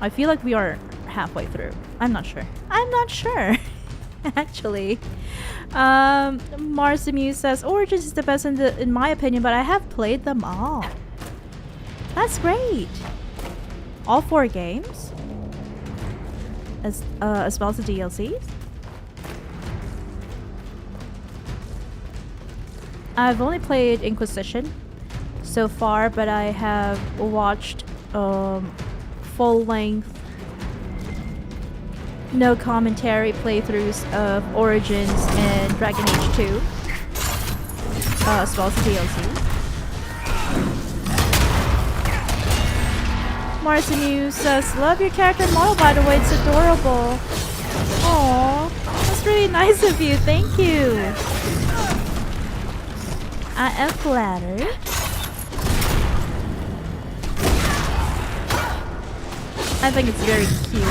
I feel like we are halfway through. I'm not sure. I'm not sure. Actually. Mars the Muse says, Origins is the best in my opinion, but I have played them all. That's great. All 4 games? As well as the DLCs? I've only played Inquisition so far, but I have watched full-length no commentary playthroughs of Origins and Dragon Age 2. As well as the DLC. Marcinu says, love your character model, by the way, it's adorable. Aww, that's really nice of you, thank you. I am flattered. I think it's very cute.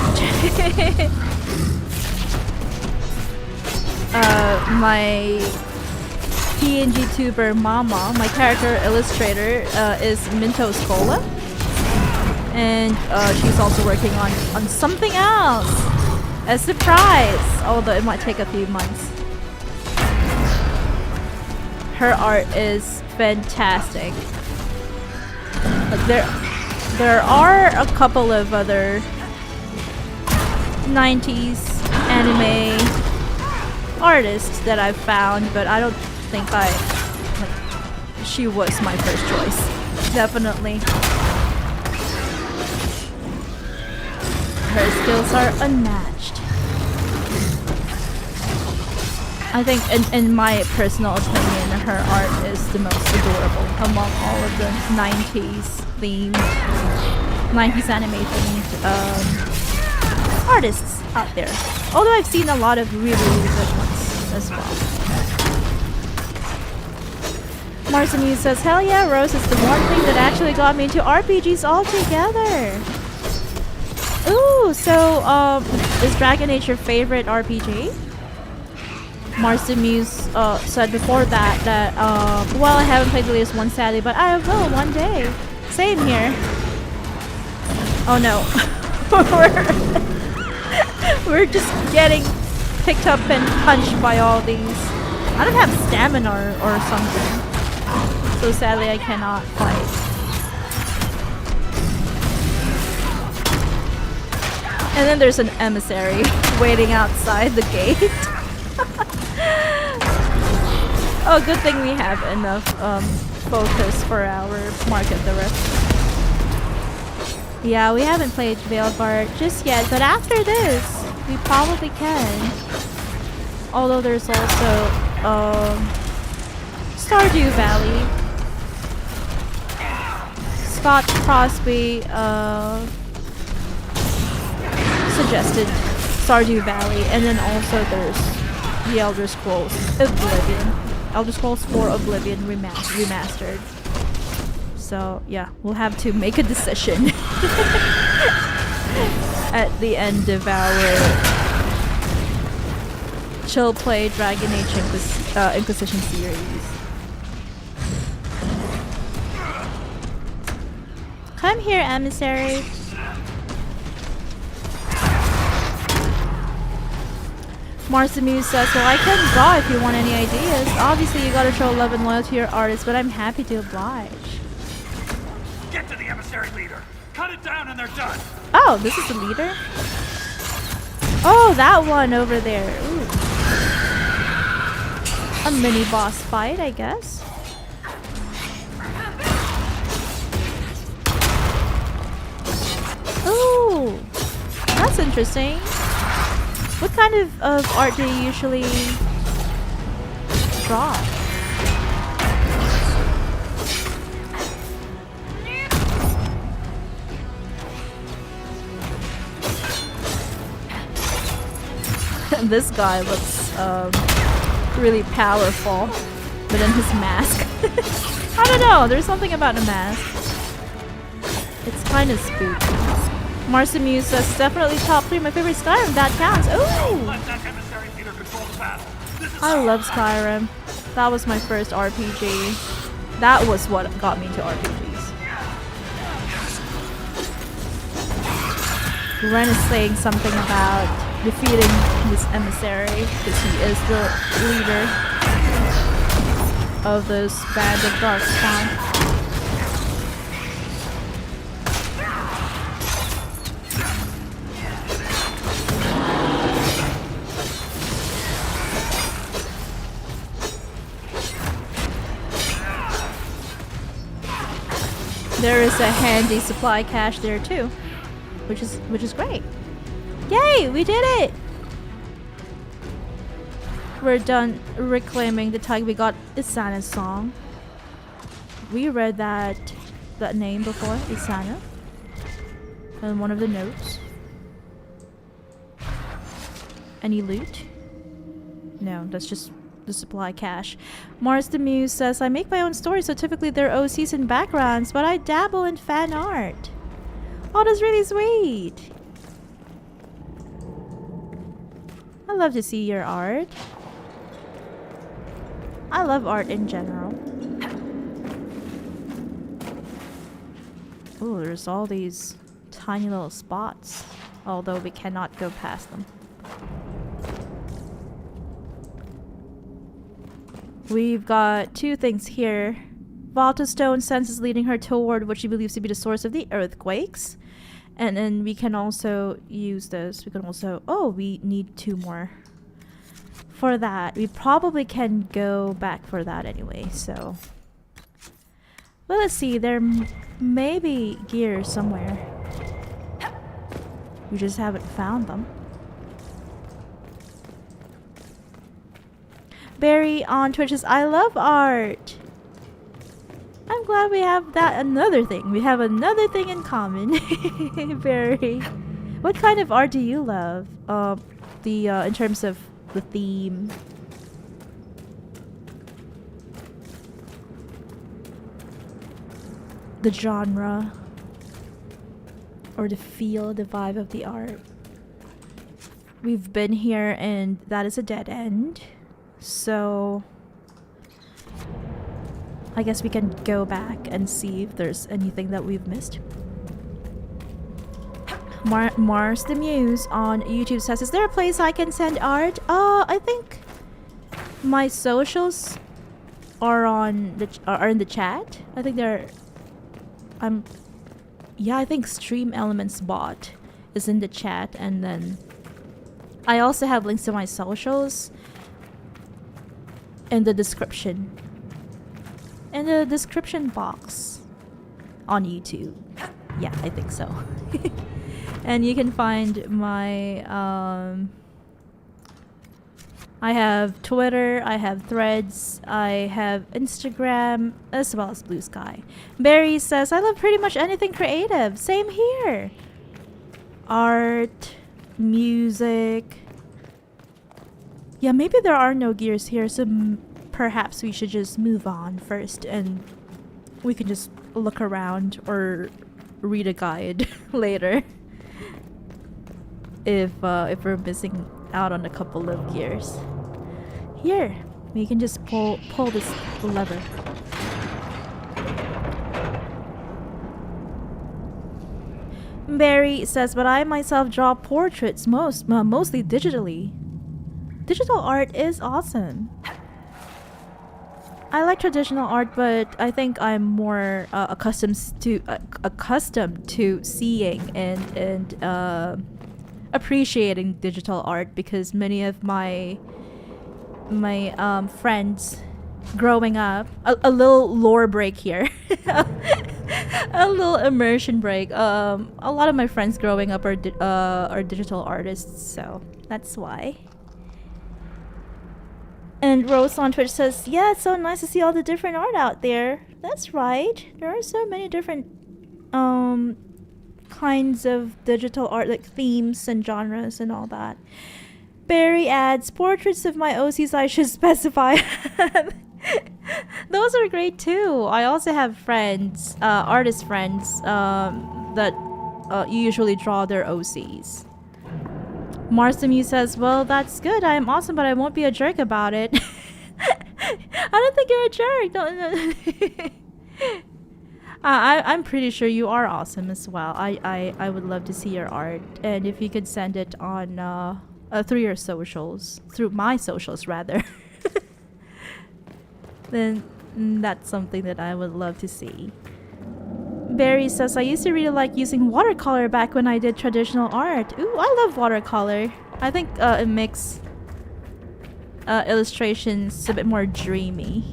My PNG tuber Mama, my character illustrator, is Minto Scola. And she's also working on something else. A surprise! Although it might take a few months. Her art is fantastic. Like there are a couple of other 90s anime artists that I've found, but I don't think she was my first choice. Definitely. Her skills are unmatched. I think, in my personal opinion, her art is the most adorable among all of the 90s themed, 90s anime themed artists out there. Although I've seen a lot of really, really good ones as well. Marcinu says, hell yeah, Rose is the one thing that actually got me into RPGs altogether. Ooh, so is Dragon Age your favorite RPG? Marcinu said before that well, I haven't played the latest one sadly, but I will one day. Same here. Oh no. We're just getting picked up and punched by all these. I don't have stamina or something. So sadly I cannot fight. And then there's an emissary waiting outside the gate. Oh, good thing we have enough focus for our market the rest. Yeah, we haven't played Veilguard just yet, but after this, we probably can. Although there's also Stardew Valley. Scott Crosby suggested Stardew Valley, and then also there's the Elder Scrolls Oblivion. Elder Scrolls 4 Oblivion remastered. So yeah, we'll have to make a decision at the end of our chill play Dragon Age Inquisition series. Come here, emissary. Marcinu says, well, I can draw if you want any ideas. Obviously, you gotta show love and loyalty to your artist, but I'm happy to oblige. Get to the emissary leader. Cut it down and they're done. Oh, this is the leader? Oh, that one over there. Ooh. A mini boss fight, I guess. Ooh, that's interesting. What kind of art do you usually draw? This guy looks really powerful, but then his mask. I don't know, there's something about the mask. It's kind of spooky. Marcinu says, definitely top 3 of my favorite Skyrim, that counts. Ooh! I love Skyrim. That was my first RPG. That was what got me into RPGs. Renn is saying something about defeating this emissary because he is the leader of this band of Dawkspawn. There is a handy supply cache there too, which is great. Yay, we did it! We're done reclaiming the tiger. We got Isana's song. We read that name before, Isana. And one of the notes. Any loot? No, that's just the supply cache. Mars the Muse says, I make my own stories, so typically they're OCs and backgrounds, but I dabble in fan art. Oh, that's really sweet. I love to see your art. I love art in general. Oh, there's all these tiny little spots, although we cannot go past them. We've got two things here. Valta stone senses leading her toward what she believes to be the source of the earthquakes. And then we can also use this. We can also... Oh, we need 2 more. For that. We probably can go back for that anyway, so... Well, let's see. There may be gear somewhere. We just haven't found them. Barry on Twitch says, I love art. I'm glad we have that another thing. We have another thing in common. Barry. What kind of art do you love? In terms of the theme. The genre. Or the feel, the vibe of the art. We've been here and that is a dead end. So I guess we can go back and see if there's anything that we've missed. Mars the Muse on YouTube says, is there a place I can send art? I think my socials are in the chat. I think they're I think Stream Elements bot is in the chat, and then I also have links to my socials in the description. In the description box on YouTube. Yeah, I think so. And you can find my I have Twitter, I have Threads, I have Instagram, as well as Blue Sky. Barry says, I love pretty much anything creative. Same here. Art, music. Yeah, maybe there are no gears here, so perhaps we should just move on first and we can just look around or read a guide later. If we're missing out on a couple of gears. Here, we can just pull this lever. Barry says, but I myself draw portraits mostly digitally. Digital art is awesome. I like traditional art, but I think I'm more accustomed to seeing and appreciating digital art, because many of my friends growing up, a little lore break here, a little immersion break. A lot of my friends growing up are digital artists, so that's why. And Rose on Twitch says, yeah, it's so nice to see all the different art out there. That's right. There are so many different kinds of digital art, like themes and genres and all that. Barry adds, portraits of my OCs I should specify. Those are great too. I also have friends, artist friends, that usually draw their OCs. Marsamu says, well, that's good. I am awesome, but I won't be a jerk about it. I don't think you're a jerk. No. I'm pretty sure you are awesome as well. I would love to see your art. And if you could send it on through your socials, through my socials rather, then that's something that I would love to see. Barry says, I used to really like using watercolor back when I did traditional art. Ooh, I love watercolor. I think it makes illustrations a bit more dreamy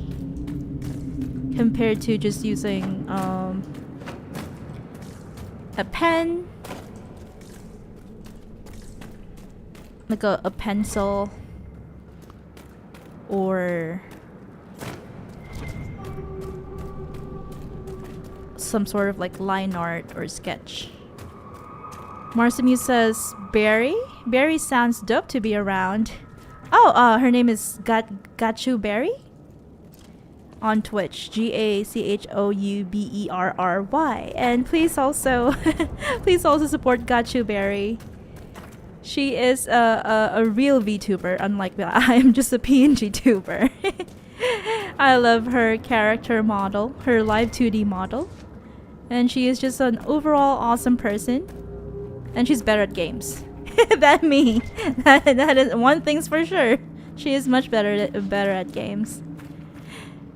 compared to just using a pen like a pencil or some sort of like line art or sketch. Marsamu says Barry? Barry sounds dope to be around. Oh, her name is Gachu Berry on Twitch. GACHOUBERRY. And please also please also support Gachu Berry. She is a real VTuber, unlike me. I am just a PNG tuber. I love her character model, her live 2D model. And she is just an overall awesome person. And she's better at games than me. That is one thing's for sure. She is much better at games.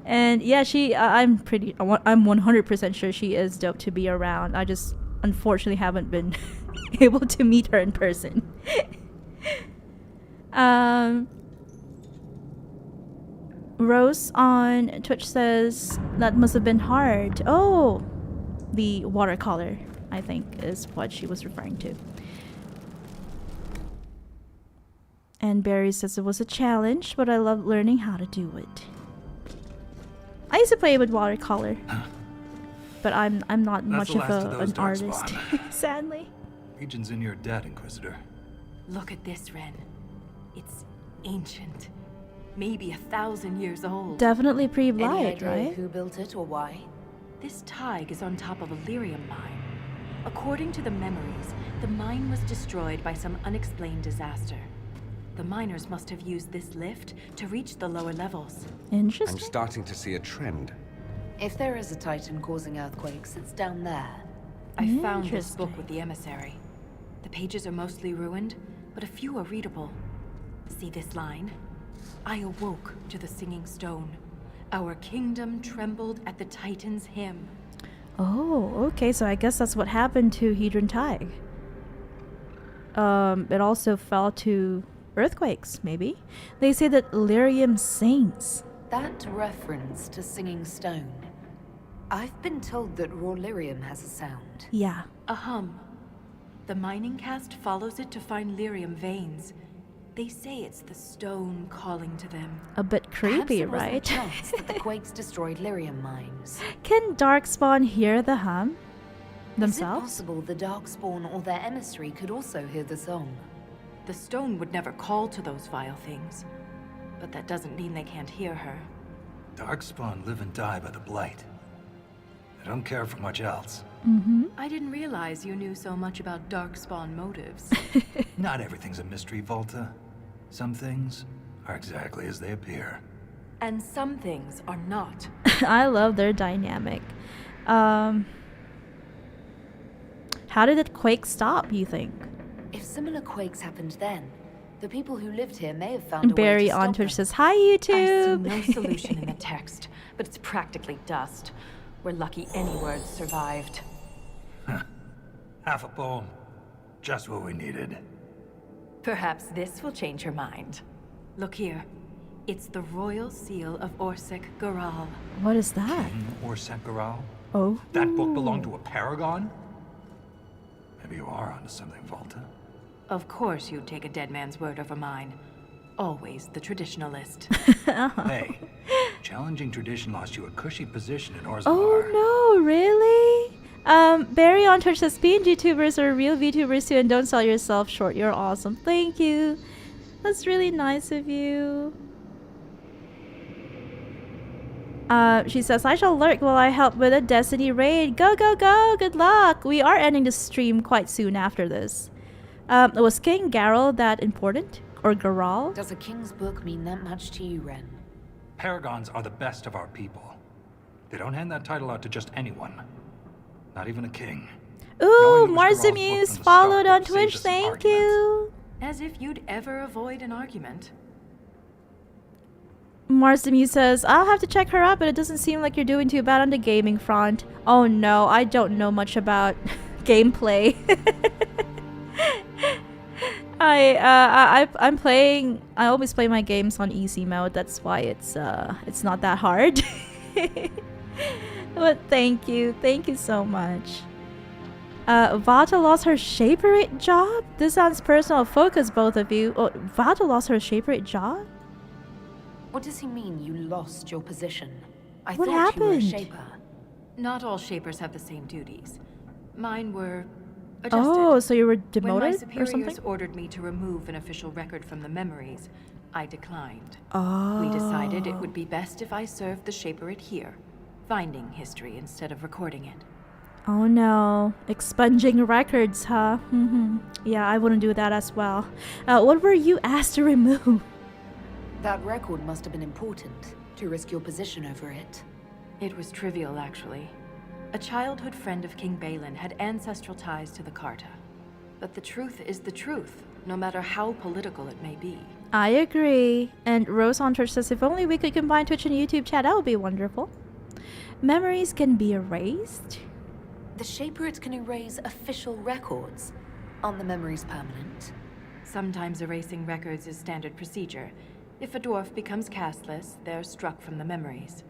And yeah, I'm 100% sure she is dope to be around. I just unfortunately haven't been able to meet her in person. Rose on Twitch says that must have been hard. Oh, the watercolor, I think, is what she was referring to. And Barry says it was a challenge, but I love learning how to do it. I used to play with watercolor, but I'm not much of an artist, sadly. Legion's in your debt, Inquisitor. Look at this, Renn. It's ancient. Maybe 1,000 years old. Definitely Any pre-blight, idea right? who built it or why? This Tig is on top of a lyrium mine. According to the memories, the mine was destroyed by some unexplained disaster. The miners must have used this lift to reach the lower levels. Interesting. I'm starting to see a trend. If there is a titan causing earthquakes, it's down there. I found this book with the emissary. The pages are mostly ruined, but a few are readable. See this line? I awoke to the singing stone. Our kingdom trembled at the Titan's hymn. Oh, okay, so I guess that's what happened to Hedron Tig. It also fell to earthquakes, maybe. They say that lyrium sings. That reference to singing stone. I've been told that raw lyrium has a sound. Yeah. A hum. The mining cast follows it to find lyrium veins. They say it's the stone calling to them. A bit creepy, Perhaps right? it wasn't chance that the quakes destroyed lyrium mines. Can Darkspawn hear the hum themselves? Is it possible the Dawkspawn or their emissary could also hear the song? The stone would never call to those vile things. But that doesn't mean they can't hear her. Darkspawn live and die by the blight. They don't care for much else. I didn't realize you knew so much about Darkspawn motives. Not everything's a mystery, Valta. Some things are exactly as they appear. And some things are not. I love their dynamic. How did that quake stop, you think? If similar quakes happened then, the people who lived here may have found a way Barry to on stop Twitch them. says, "Hi, I see YouTube." no solution in the text, but it's practically dust. We're lucky any words survived. Half a poem. Just what we needed. Perhaps this will change her mind. Look here. It's the royal seal of Orsec Garal. What is that? Or Sekaral? Oh. That book belonged to a paragon? Maybe you are onto something, Valta. Of course you'd take a dead man's word over mine. Always the traditionalist. Hey, challenging tradition lost you a cushy position in Orzammar. Oh no, really? Barry on Twitch says PNG tubers are real VTubers too, and don't sell yourself short. You're awesome. Thank you. That's really nice of you. She says, I shall lurk while I help with a Destiny raid. Go, go, go! Good luck! We are ending the stream quite soon after this. Was King Garel that important? Or Garal? Does a king's book mean that much to you, Renn? Paragons are the best of our people. They don't hand that title out to just anyone. Not even a king. Ooh, Knowing it was Garal's book Marzamuse from the followed start on saved Twitch. us some Thank arguments. you. As if you'd ever avoid an argument. Marzamuse says, I'll have to check her out, but it doesn't seem like you're doing too bad on the gaming front. Oh no, I don't know much about gameplay. I'm playing. I always play my games on easy mode. That's why it's not that hard. But thank you so much. Valta lost her shaperate job? This sounds personal. Focus, both of you. Oh, Valta lost her shaperate job? What does he mean you lost your position? I What thought you were a happened? shaper. Not all shapers have the same duties. Mine were adjusted. Oh, so you were When my demoted or superiors something? ordered me to remove an official record from the memories, I declined. Oh. We decided it would be best if I served the shaperate here, finding history instead of recording it. Oh no. Expunging records, huh? Yeah, I wouldn't do that as well. What were you asked to remove? That record must have been important, to risk your position over it. It was trivial, actually. A childhood friend of King Balin had ancestral ties to the Carta. But the truth is the truth, no matter how political it may be. I agree. And Rose Hunter says if only we could combine Twitch and YouTube chat, that would be wonderful. Memories can be erased. The shaperate can erase official records. Aren't the memories permanent? Sometimes erasing records is standard procedure. If a dwarf becomes castless, they're struck from the memories.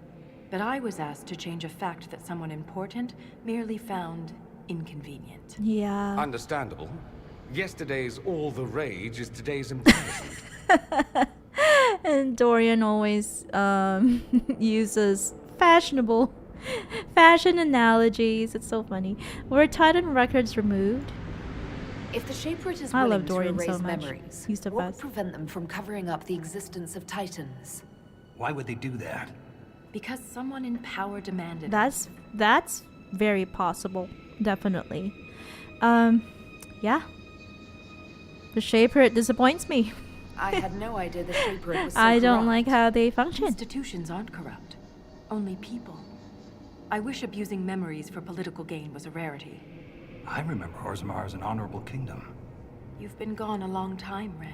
But I was asked to change a fact that someone important merely found inconvenient. Yeah. Understandable. Yesterday's all the rage is today's embarrassment. And Dorian always uses fashionable fashion analogies. It's so funny. Were Titan records removed? If the shaperate is I willing love Dorian to so erase much. memories, He's the what best. would prevent them from covering up the existence of Titans? Why would they do that? Because someone in power demanded it. That's very possible. Definitely. Yeah. The shaperate disappoints me. I had no idea the shaperate was so I don't corrupt. like how they function. Institutions aren't corrupt. Only people. I wish abusing memories for political gain was a rarity. I remember Orzammar as an honorable kingdom. You've been gone a long time, Renn.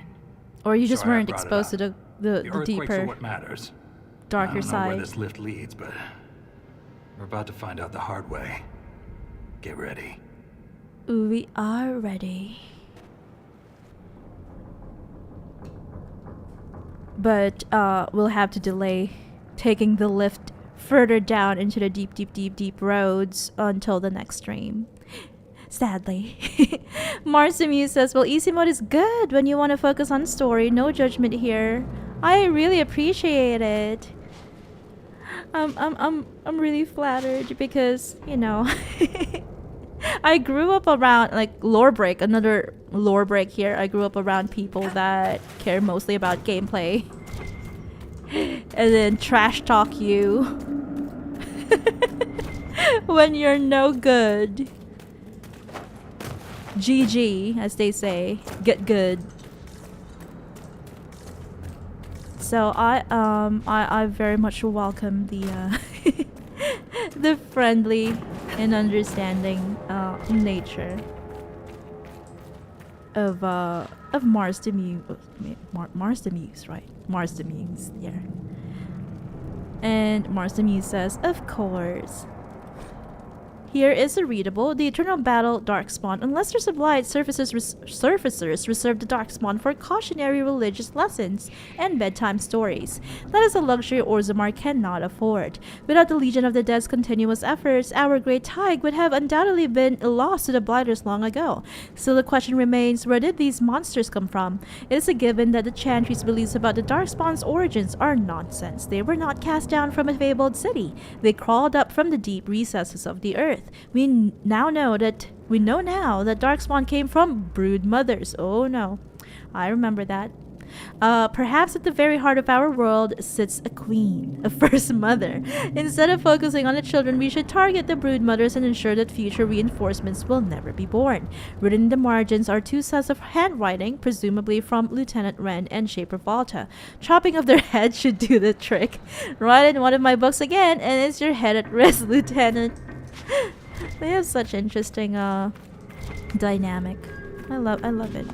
Or you just Sorry I weren't brought it exposed to up. the Earthquakes deeper, are what matters. I darker don't know where side. this lift leads, but we're about to find out the hard way. Get ready. We are ready. But we'll have to delay taking the lift further down into the deep roads until the next stream. Sadly. Marsamuse says, well, easy mode is good when you want to focus on story. No judgment here. I really appreciate it. I'm really flattered because, you know, I grew up around, like, lore break, another lore break here. I grew up around people that care mostly about gameplay. And then trash talk you when you're no good. GG, as they say. Get good. So I very much welcome the the friendly and understanding nature of Mars the Muse. Mars the Muse, right? Mars the Muse, yeah. And Mars the Muse says, of course. Here is a readable. The Eternal Battle Darkspawn. Unless there's obliged, surfacers reserve the Darkspawn for cautionary religious lessons and bedtime stories. That is a luxury Orzammar cannot afford. Without the Legion of the Dead's continuous efforts, our great Tig would have undoubtedly been lost to the Blighters long ago. Still, the question remains, where did these monsters come from? It is a given that the Chantry's beliefs about the Darkspawn's origins are nonsense. They were not cast down from a fabled city. They crawled up from the deep recesses of the earth. We know now that Darkspawn came from brood mothers. Oh no, I remember that. Perhaps at the very heart of our world sits a queen, a first mother. Instead of focusing on the children, we should target the brood mothers and ensure that future reinforcements will never be born. Written in the margins are 2 sets of handwriting, presumably from Lieutenant Renn and Shaper Valta. Chopping of their heads should do the trick. Write in one of my books again, and it's your head at risk, Lieutenant. They have such interesting dynamic. I love it.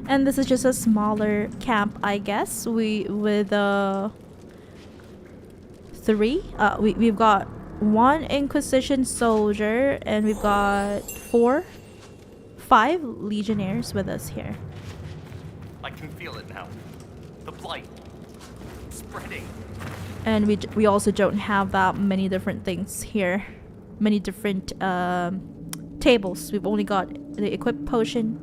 And this is just a smaller camp, I guess. With 3. We've got 1 Inquisition soldier, and we've got 5 Legionnaires with us here. I can feel it now. The blight. Spreading. And we also don't have that many different things here. Many different tables. We've only got the equip potions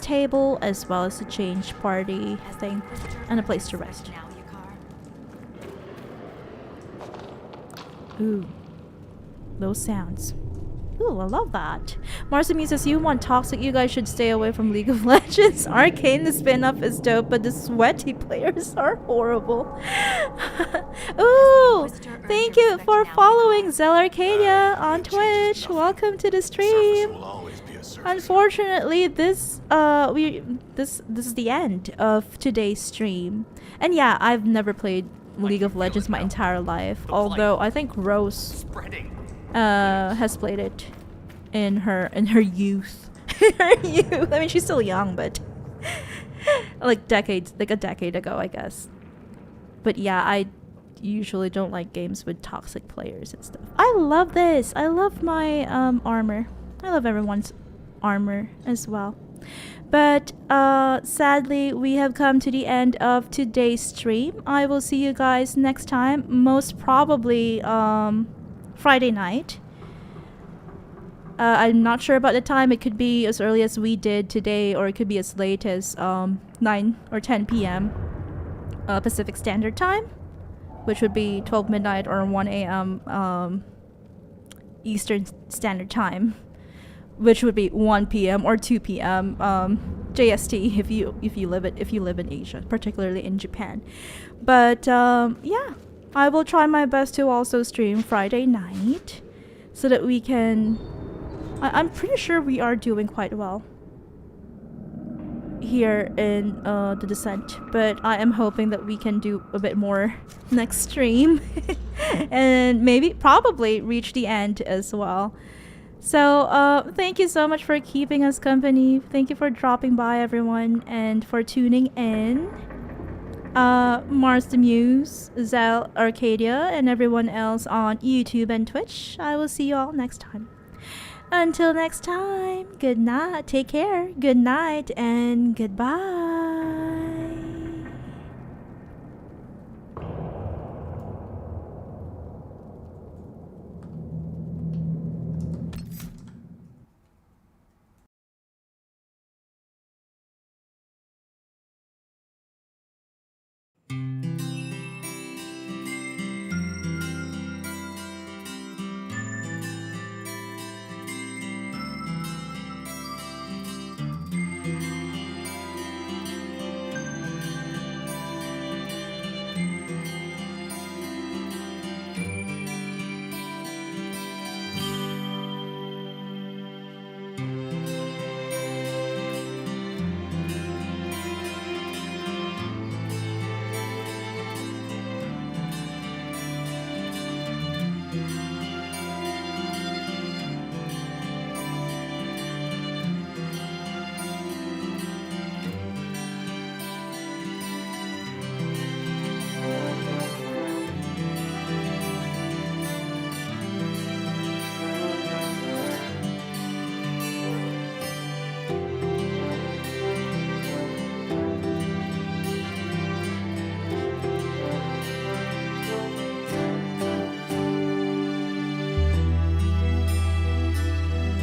table, as well as the change party thing, and a place to rest. Ooh, those sounds. Ooh, I love that. Marcy says, you want toxic, you guys should stay away from League of Legends. Arcane, the spin-off is dope, but the sweaty players are horrible. Ooh, thank you for following Zell Arcadia on Twitch. Welcome to the stream. Unfortunately, this is the end of today's stream. And yeah, I've never played League of Legends my entire life, although I think Rose has played it in her youth. I mean, she's still young, but like a decade ago, I guess. But yeah, I usually don't like games with toxic players and stuff. I love this. I love my armor. I love everyone's armor as well. But sadly, we have come to the end of today's stream. I will see you guys next time, most probably Friday night. I'm not sure about the time. It could be as early as we did today, or it could be as late as 9 or 10 p.m. Pacific Standard Time, which would be 12 midnight or 1 a.m. Eastern Standard Time, which would be 1 p.m. or 2 p.m. JST if you live in Asia, particularly in Japan. But yeah, I will try my best to also stream Friday night so that we can. I'm pretty sure we are doing quite well here in the Descent, but I am hoping that we can do a bit more next stream and probably reach the end as well. So thank you so much for keeping us company. Thank you for dropping by, everyone, and for tuning in. Mars the Muse, Zell Arcadia, and everyone else on YouTube and Twitch. I will see you all next time. Until next time, good night, take care, good night, and goodbye.